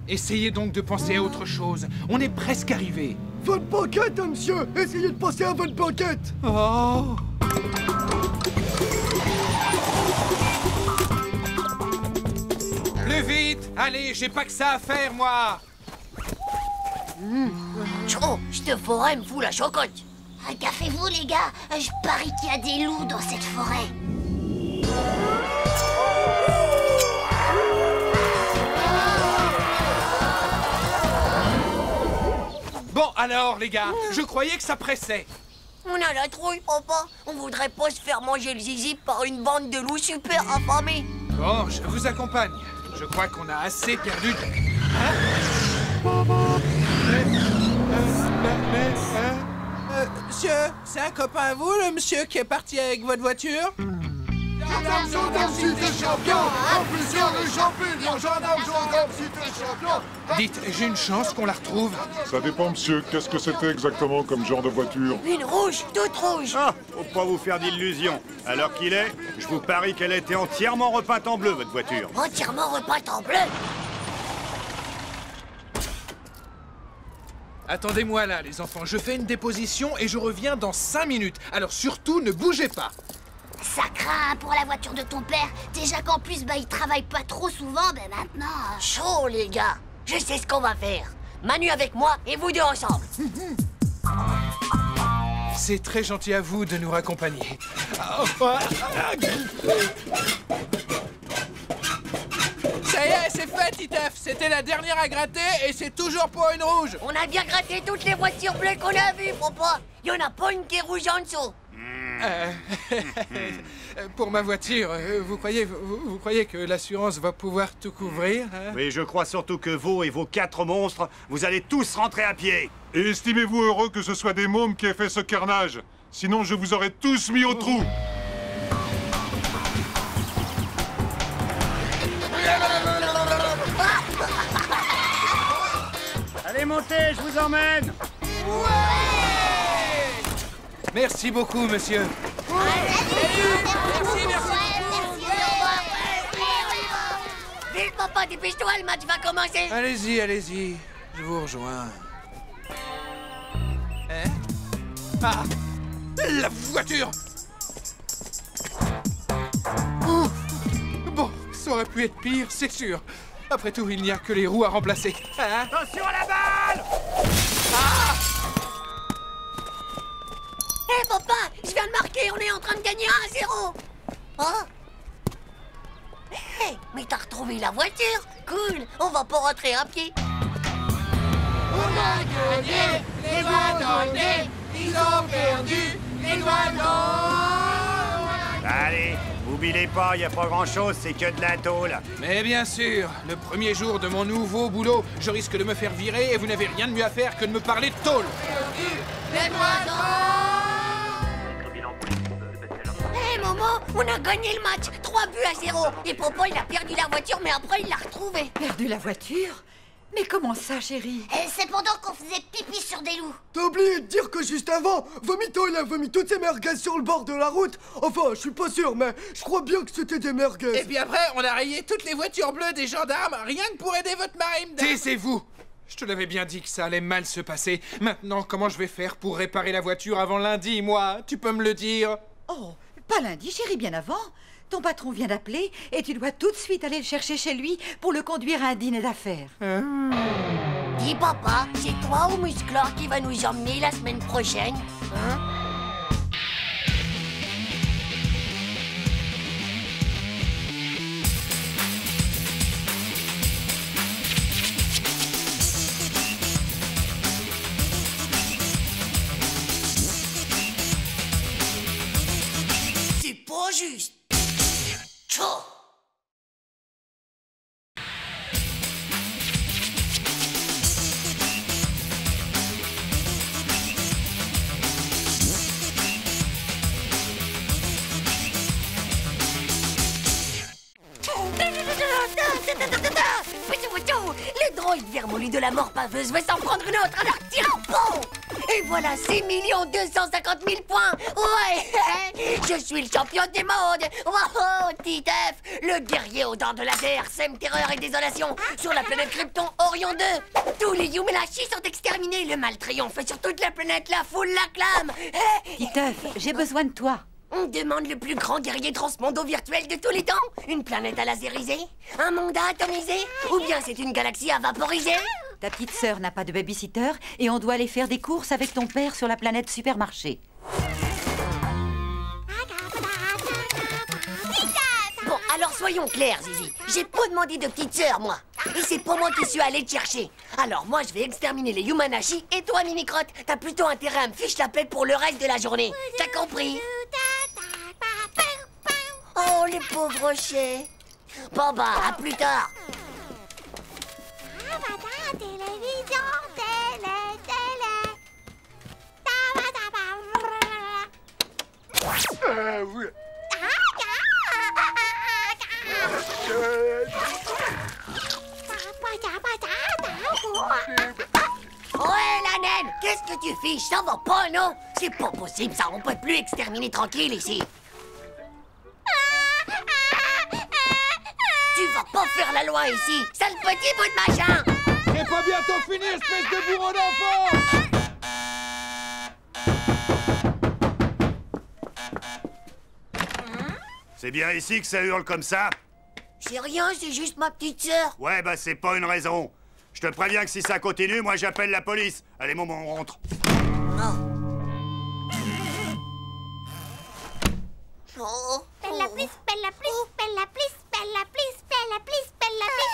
Essayez donc de penser à autre chose. On est presque arrivé. Votre banquette, hein, monsieur. Essayez de penser à votre banquette. Oh! Plus vite! Allez, j'ai pas que ça à faire, moi! Oh, cette forêt me fout la chocotte. Gaffez-vous, les gars. Je parie qu'il y a des loups dans cette forêt. Bon, alors, les gars, je croyais que ça pressait. On a la trouille, papa. On voudrait pas se faire manger le zizi par une bande de loups super affamés. Bon, je vous accompagne. Je crois qu'on a assez perdu de... Monsieur, c'est un copain à vous, le monsieur qui est parti avec votre voiture? Gendarme, gendarme, si t'es champion, appuie sur le champignon. Gendarme, gendarme, si t'es champion. Dites, j'ai une chance qu'on la retrouve. Ça dépend, monsieur. Qu'est-ce que c'était exactement comme genre de voiture? Une rouge, toute rouge. Ah, faut pas vous faire d'illusions. À l'heure qu'il est, je vous parie qu'elle a été entièrement repeinte en bleu, votre voiture. Entièrement repeinte en bleu. Attendez-moi là, les enfants. Je fais une déposition et je reviens dans 5 minutes. Alors surtout, ne bougez pas. Ça craint pour la voiture de ton père. Déjà qu'en plus, il travaille pas trop souvent, maintenant... Chaud, les gars. Je sais ce qu'on va faire. Manu avec moi et vous deux ensemble. C'est très gentil à vous de nous raccompagner. Ça y est, c'est fait, Titeuf. C'était la dernière à gratter et c'est toujours pas une rouge. On a bien gratté toutes les voitures bleues qu'on a vues, papa. Il y en a pas une qui est rouge en dessous. Pour ma voiture, vous croyez que l'assurance va pouvoir tout couvrir, hein? Oui, je crois surtout que vous et vos 4 monstres, vous allez tous rentrer à pied. Et estimez-vous heureux que ce soit des mômes qui aient fait ce carnage? Sinon, je vous aurais tous mis au trou. Allez, montez, je vous emmène. Merci beaucoup, monsieur. Vite, papa, dépêche-toi, le match va commencer. Allez-y, allez-y. Je vous rejoins. Hein? Ah! La voiture! Oh. Bon, ça aurait pu être pire, c'est sûr. Après tout, il n'y a que les roues à remplacer. Hein? Attention à la balle! Ah! Hé, papa, je viens de marquer, on est en train de gagner 1-0. Oh. Hé, mais t'as retrouvé la voiture? Cool, on va pas rentrer à pied. On a gagné, les doigts dans le nez, ils ont perdu, les doigts dans... Allez, oubliez pas, y a pas grand-chose, c'est que de la tôle. Mais bien sûr, le premier jour de mon nouveau boulot, je risque de me faire virer et vous n'avez rien de mieux à faire que de me parler de tôle. Les doigts dans... Hé, maman, on a gagné le match, 3-0. Et papa, il a perdu la voiture, mais après, il l'a retrouvée. Perdu la voiture? Mais comment ça, chérie? C'est pendant qu'on faisait pipi sur des loups. T'as oublié de dire que juste avant, Vomito, il a vomi toutes ses merguez sur le bord de la route. Enfin, je suis pas sûr, mais je crois bien que c'était des merguez. Et puis après, on a rayé toutes les voitures bleues des gendarmes, rien que pour aider votre marine. Taisez-vous! Je te l'avais bien dit que ça allait mal se passer. Maintenant, comment je vais faire pour réparer la voiture avant lundi, moi? Tu peux me le dire? Oh, pas lundi, chérie, bien avant. Ton patron vient d'appeler et tu dois tout de suite aller le chercher chez lui pour le conduire à un dîner d'affaires. Dis, papa, c'est toi ou Musclor qui va nous emmener la semaine prochaine? Hein? C'est pas juste. Tchou! Le droïde vermoulu de la mort paveuse veut s'en prendre une autre, alors tire en pont! Et voilà 6 250 000 points! Ouais! Je suis le champion du monde! Oh, Titeuf! Le guerrier aux dents de laser sème terreur et désolation sur la planète Krypton Orion 2! Tous les Yumenashi sont exterminés! Le mal triomphe sur toute la planète, la foule l'acclame! Titeuf, j'ai besoin de toi. On demande le plus grand guerrier transmondo virtuel de tous les temps? Une planète à laseriser? Un monde à atomiser? Ou bien c'est une galaxie à vaporiser? Ta petite sœur n'a pas de babysitter et on doit aller faire des courses avec ton père sur la planète Supermarché. Bon, alors soyons clairs, Zizi. J'ai pas demandé de petite sœur, moi. Et c'est pas moi qui suis allé te chercher. Alors moi, je vais exterminer les Yumanashi et toi, Mini-Crotte, t'as plutôt intérêt à me fiche la paix pour le reste de la journée. T'as compris? Oh, les pauvres rochers. Bon bah, à plus tard. Oui. Ouais, la naine, qu'est-ce que tu fiches? Ça va pas, non? C'est pas possible, ça, on peut plus exterminer tranquille ici. Tu vas pas faire la loi ici, sale petit bout de machin! C'est pas bientôt fini, espèce de bourreau d'enfant! C'est bien ici que ça hurle comme ça? C'est rien, c'est juste ma petite sœur. Ouais, bah c'est pas une raison. Je te préviens que si ça continue, moi j'appelle la police. Allez, maman, on rentre. Oh. Bella please, bella please, bella please, bella please, bella please, bella please.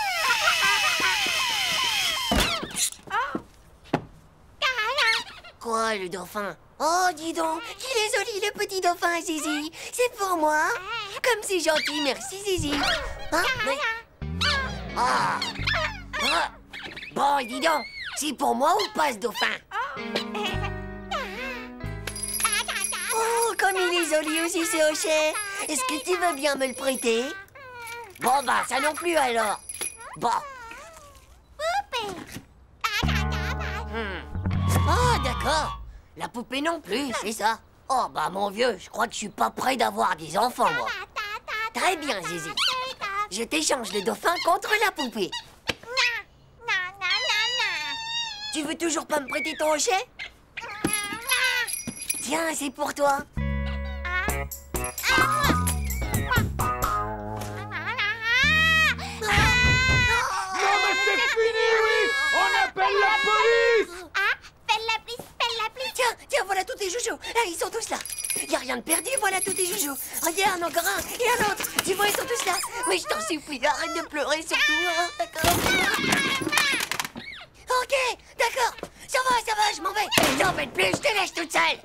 Quoi, le dauphin? Oh, dis donc, il est joli, le petit dauphin, Zizi. C'est pour moi. Comme c'est gentil, merci, Zizi. Hein? Mais... Ah. Ah. Bon, dis donc, c'est pour moi ou pas, ce dauphin? joli aussi ce hochet. Est-ce que tu veux bien me le prêter? Bon bah ça non plus alors. Bon. Ah d'accord. La poupée non plus, c'est ça. Oh bah mon vieux, je crois que je suis pas prêt d'avoir des enfants moi. Très bien Zizi. Je t'échange le dauphin contre la poupée. Tu veux toujours pas me prêter ton hochet? Tiens, c'est pour toi. Non mais c'est fini, oui! On appelle la police! Tiens, voilà tous tes joujoux. Ah, ils sont tous là. Y a rien de perdu, voilà tous tes joujoux. Regarde, encore un et un autre. Tu vois, ils sont tous là. Mais je t'en supplie, arrête de pleurer surtout, hein, d'accord? Ok, d'accord. Ça va, je m'en vais. T'en fais plus, je te laisse toute seule.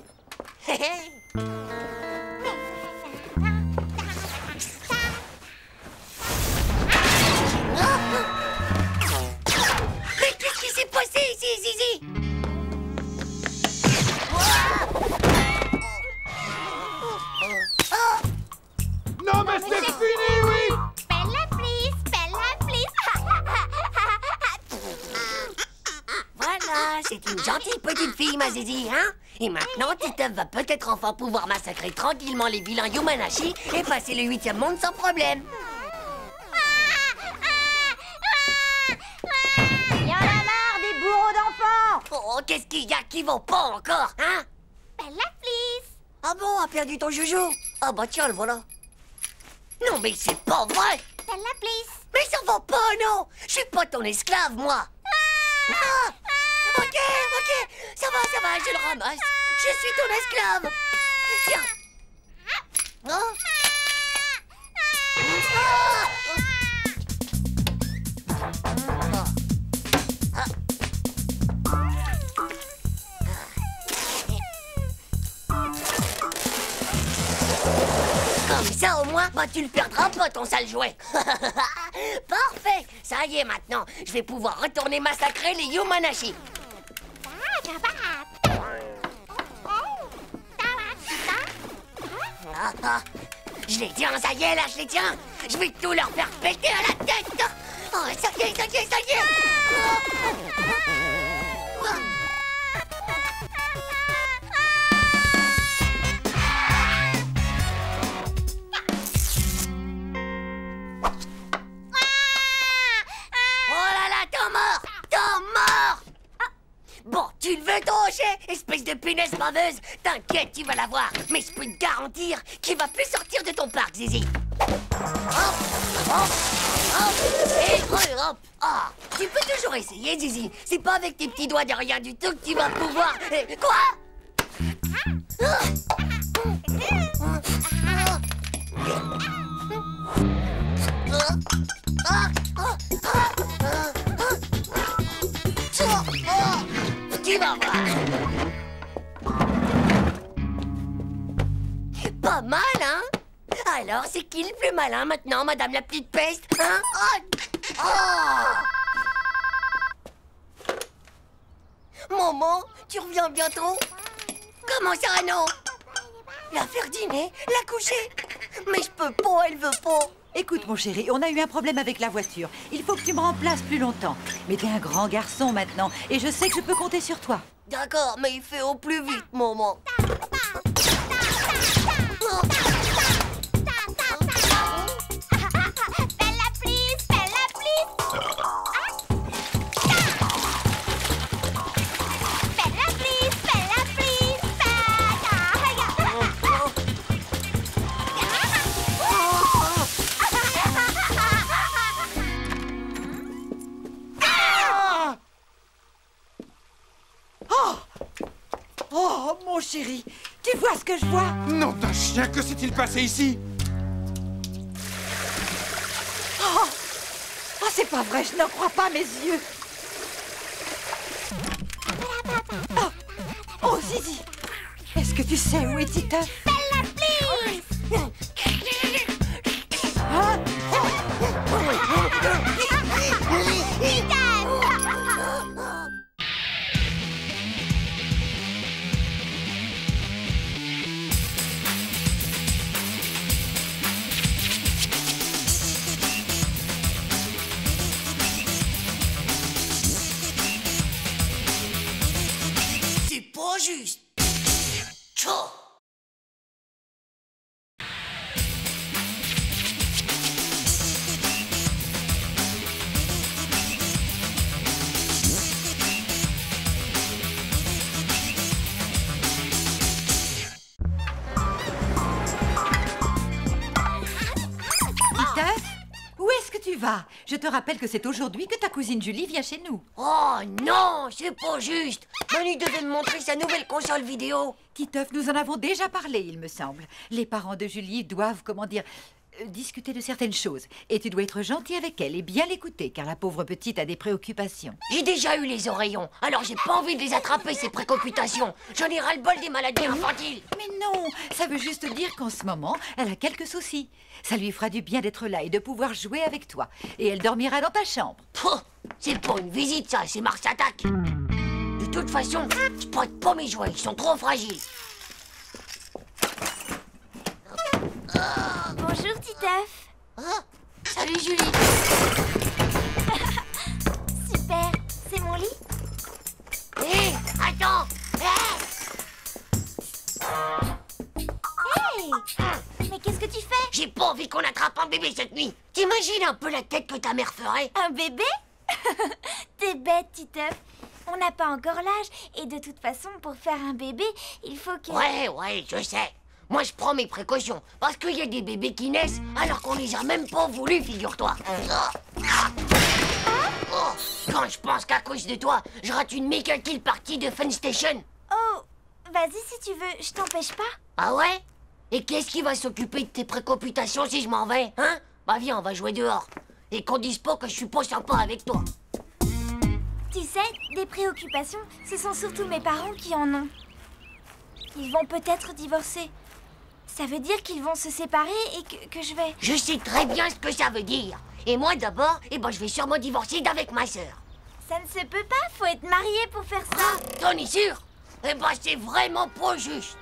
Mais qu'est-ce qui s'est passé ici, Zizi? Non mais c'est fini, oui! Voilà, c'est une gentille petite fille, ma Zizi, hein? Et maintenant, Titeuf va peut-être enfin pouvoir massacrer tranquillement les vilains Yumanashi et passer le 8e monde sans problème. Il y en a marre des bourreaux d'enfants! Oh, qu'est-ce qu'il y a qui vont pas encore, hein? Ah bon, a perdu ton joujou? Ah bah tiens, le voilà. Non mais c'est pas vrai! Mais ça va pas, non! Je suis pas ton esclave, moi! Ah! Ok, ça va, je le ramasse. Je suis ton esclave. Tiens. Oh. Comme ça, au moins, bah tu le perdras pas, ton sale jouet. Parfait. Ça y est, maintenant, je vais pouvoir retourner massacrer les Yumanashi. Je les tiens, ça y est, là, je les tiens. Je vais tout leur faire péter à la tête. Oh, ça y est. Bon, tu le veux ton hochet, espèce de punaise baveuse? T'inquiète, tu vas l'avoir. Mais je peux te garantir qu'il va plus sortir de ton parc, Zizi. Hop, et hop. Ah, tu peux toujours essayer, Zizi. C'est pas avec tes petits doigts de rien du tout que tu vas pouvoir... Quoi? Tu vas voir. Pas mal, hein? Alors, c'est qui le plus malin maintenant, madame la petite peste, hein? Maman, tu reviens bientôt? Comment ça, non? La faire dîner? La coucher? Mais je peux pas, elle veut pas. Écoute, mon chéri, on a eu un problème avec la voiture. Il faut que tu me remplaces plus longtemps. Mais t'es un grand garçon maintenant, et je sais que je peux compter sur toi. D'accord, mais il fait au plus vite, maman. Oh, mon chéri, tu vois ce que je vois? Nom d'un chien, que s'est-il passé ici? Oh, c'est pas vrai, je n'en crois pas mes yeux. Oh, Zizi, est-ce que tu sais où est Titeuf? Hein? juste. Tchou. Où est-ce que tu vas? Je te rappelle que c'est aujourd'hui que ta cousine Julie vient chez nous. Oh non, c'est pas juste. Manu devait me montrer sa nouvelle console vidéo. Titeuf, nous en avons déjà parlé, il me semble. Les parents de Julie doivent, discuter de certaines choses. Et tu dois être gentil avec elle et bien l'écouter, car la pauvre petite a des préoccupations. J'ai déjà eu les oreillons, alors j'ai pas envie de les attraper, ces préoccupations. J'en ai ras-le-bol des maladies infantiles. Mais non, ça veut juste dire qu'en ce moment, elle a quelques soucis. Ça lui fera du bien d'être là et de pouvoir jouer avec toi. Et elle dormira dans ta chambre. C'est pas une visite, ça, c'est Mars Attack. De toute façon, je prête pas mes jouets, ils sont trop fragiles. Bonjour, Titeuf. Salut, Julie. Super, c'est mon lit? Hé, attends. Hey! Mais qu'est-ce que tu fais? J'ai pas envie qu'on attrape un bébé cette nuit. T'imagines un peu la tête que ta mère ferait? Un bébé? T'es bête, Titeuf. On n'a pas encore l'âge. Et de toute façon, pour faire un bébé, il faut que... Ouais, je sais. Moi, je prends mes précautions. Parce qu'il y a des bébés qui naissent alors qu'on les a même pas voulu, figure-toi. Quand je pense qu'à cause de toi, je rate une méga kill partie de Fun Station. Oh, vas-y si tu veux, je t'empêche pas. Ah ouais? Et qu'est-ce qui va s'occuper de tes préoccupations si je m'en vais, hein? Bah viens, on va jouer dehors. Et qu'on dise pas que je suis pas sympa avec toi. Tu sais, des préoccupations, ce sont surtout mes parents qui en ont. Ils vont peut-être divorcer. Ça veut dire qu'ils vont se séparer et que je vais... Je sais très bien ce que ça veut dire. Et moi d'abord, je vais sûrement divorcer d'avec ma sœur. Ça ne se peut pas, faut être marié pour faire ça. T'en es sûr? C'est vraiment pas juste.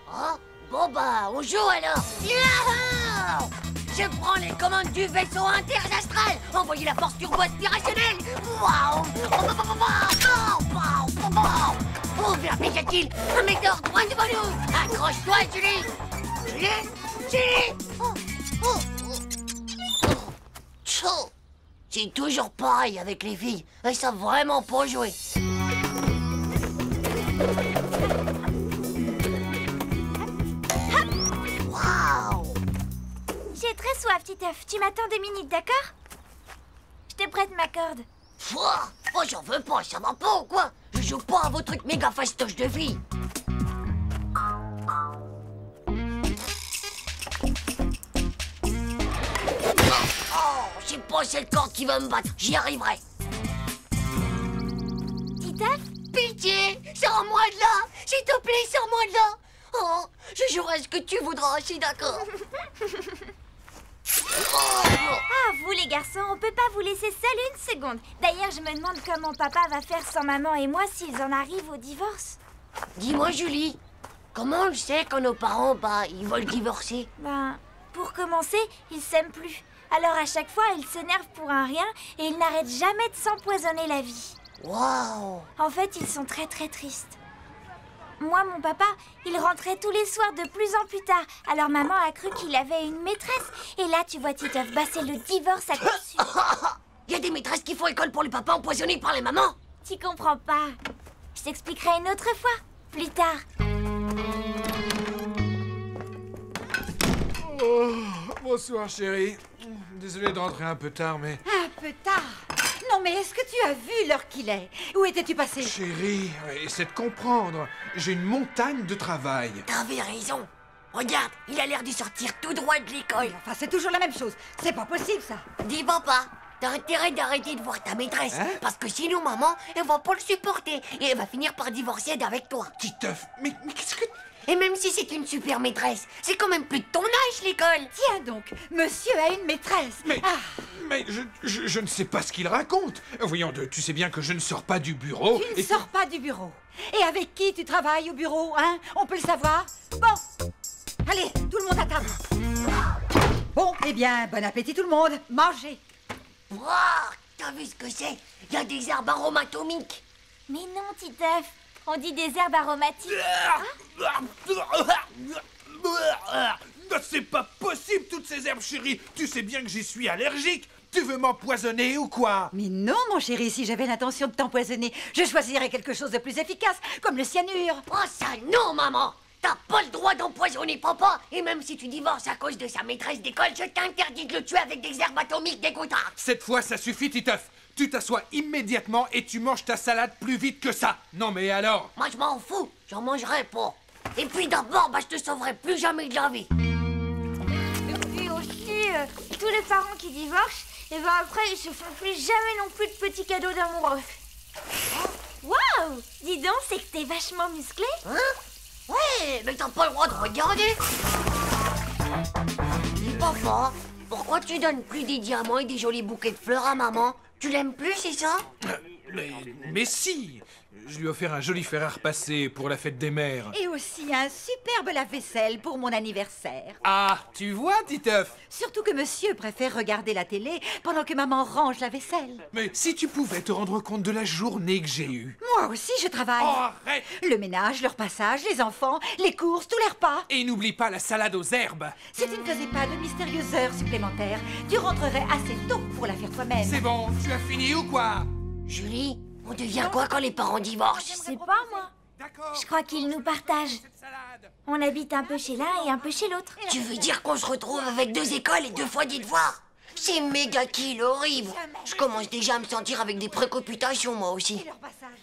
Oh, bon on joue alors. Yahoo! Je prends les commandes du vaisseau interastral. Envoyez la force turbo-aspirationnelle. Waouh! Oh, vers Mégakill, un météore droit devant nous. Accroche-toi, Julie. Julie. Chaud. C'est toujours pareil avec les filles. Elles savent vraiment pas jouer. Waouh! J'ai très soif, Titeuf. Tu m'attends 2 minutes, d'accord? Je te prête ma corde. Oh, j'en veux pas, ça va pas ou quoi? Je joue pas à vos trucs méga fastoches de filles. Oh, c'est pas cette corde qui va me battre, j'y arriverai. Titeuf? Pitié, sors-moi de là. S'il te plaît, sors-moi de là. Oh, je jouerai ce que tu voudras, je suis d'accord. Ah, vous les garçons, on peut pas vous laisser seuls une seconde. D'ailleurs, je me demande comment papa va faire sans maman et moi s'ils en arrivent au divorce. Dis-moi, Julie, comment on le sait quand nos parents, ils veulent divorcer? Pour commencer, ils s'aiment plus. Alors à chaque fois, ils s'énervent pour un rien et ils n'arrêtent jamais de s'empoisonner la vie. Waouh! En fait, ils sont très très tristes. Moi, mon papa, il rentrait tous les soirs de plus en plus tard. Alors maman a cru qu'il avait une maîtresse. Et là, tu vois, Titeuf, c'est le divorce à coup sûr. Il y a des maîtresses qui font école pour les papas empoisonnés par les mamans. Tu comprends pas. Je t'expliquerai une autre fois, plus tard. Oh, bonsoir, chérie. Désolé de rentrer un peu tard, mais... Un peu tard? Non, mais est-ce que tu as vu l'heure qu'il est? Où étais-tu passé? Chérie, essaie de comprendre. J'ai une montagne de travail. T'avais raison. Regarde, il a l'air de sortir tout droit de l'école. Enfin, c'est toujours la même chose. C'est pas possible, ça. Dis papa, t'as intérêt d'arrêter de voir ta maîtresse. Hein? Parce que sinon, maman, elle va pas le supporter. Et elle va finir par divorcer d'avec toi. Titeuf, mais qu'est-ce que... Et même si c'est une super maîtresse, c'est quand même plus de ton âge, l'école. Tiens donc, monsieur a une maîtresse. Mais je ne sais pas ce qu'il raconte. Voyons, tu sais bien que je ne sors pas du bureau. Tu ne sors pas du bureau. Et avec qui tu travailles au bureau, hein? On peut le savoir? Bon, allez, tout le monde à table. Bon, eh bien, bon appétit tout le monde. Mangez. Wow, t'as vu ce que c'est? Il y a des herbes aromatomiques. Mais non, Titeuf. On dit des herbes aromatiques. C'est pas possible, toutes ces herbes, chérie. Tu sais bien que j'y suis allergique. Tu veux m'empoisonner ou quoi? Mais non, mon chéri, si j'avais l'intention de t'empoisonner, je choisirais quelque chose de plus efficace, comme le cyanure. Oh ça non, maman! T'as pas le droit d'empoisonner papa! Et même si tu divorces à cause de sa maîtresse d'école, je t'interdis de le tuer avec des herbes atomiques dégoûtantes! Cette fois, ça suffit, Titeuf. Tu t'assois immédiatement et tu manges ta salade plus vite que ça. Non mais alors? Moi je m'en fous, j'en mangerai pas. Et puis d'abord, je te sauverai plus jamais de la vie. Et puis aussi, tous les parents qui divorcent, et ben après ils se font plus jamais non plus de petits cadeaux d'amoureux. Waouh! Dis donc, c'est que t'es vachement musclé. Hein? Ouais, mais t'as pas le droit de regarder. Dis papa, pourquoi tu donnes plus des diamants et des jolis bouquets de fleurs à maman? Tu l'aimes plus, c'est ça? Mais si! Je lui ai offert un joli fer à repasser pour la fête des mères. Et aussi un superbe lave-vaisselle pour mon anniversaire. Ah, tu vois, Titeuf? Surtout que monsieur préfère regarder la télé pendant que maman range la vaisselle. Mais si tu pouvais te rendre compte de la journée que j'ai eue. Moi aussi, je travaille. Oh, arrête! Le ménage, le repassage, les enfants, les courses, tous les repas. Et n'oublie pas la salade aux herbes. Si tu ne faisais pas de mystérieuses heures supplémentaires, tu rentrerais assez tôt pour la faire toi-même. C'est bon, tu as fini ou quoi? Julie, on devient quoi quand les parents divorcent? Je sais pas, moi. Je crois qu'ils nous partagent. On habite un peu chez l'un et un peu chez l'autre. Tu veux dire qu'on se retrouve avec 2 écoles et 2 fois des devoirs? C'est méga kill, horrible. Je commence déjà à me sentir avec des préoccupations, moi aussi.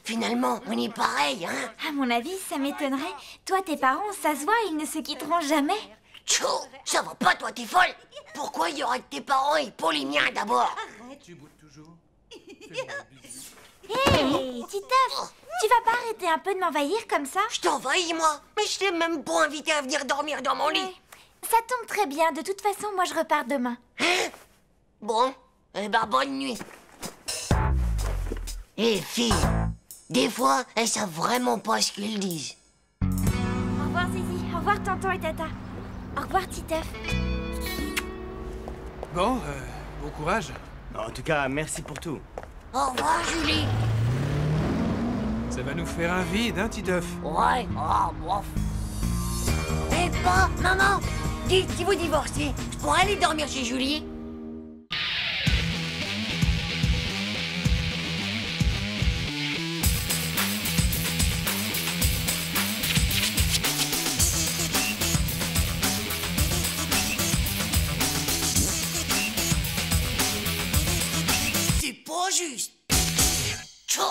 Finalement, on est pareil, hein? À mon avis, ça m'étonnerait. Toi, tes parents, ça se voit, ils ne se quitteront jamais. Tchou, ça va pas, toi, t'es folle? Pourquoi il y aurait que tes parents et pas les miens, d'abord? Tu boutes toujours? Hé, Titeuf, tu vas pas arrêter un peu de m'envahir comme ça? Je t'envahis, moi? Mais je t'ai même pas invité à venir dormir dans mon lit. Ça tombe très bien, de toute façon, moi je repars demain. Hein? Bon, eh ben bonne nuit. Eh, filles, des fois, elles savent vraiment pas ce qu'ils disent. Au revoir, Zizi. Au revoir, tonton et tata. Au revoir, Titeuf. Bon, bon courage. En tout cas, merci pour tout. Au revoir, Julie. Ça va nous faire un vide, hein, Titeuf? Ouais, oh, bof. Eh, pas, maman, dites, si vous divorcez, je pourrais aller dormir chez Julie? C'est pas juste. Tchou.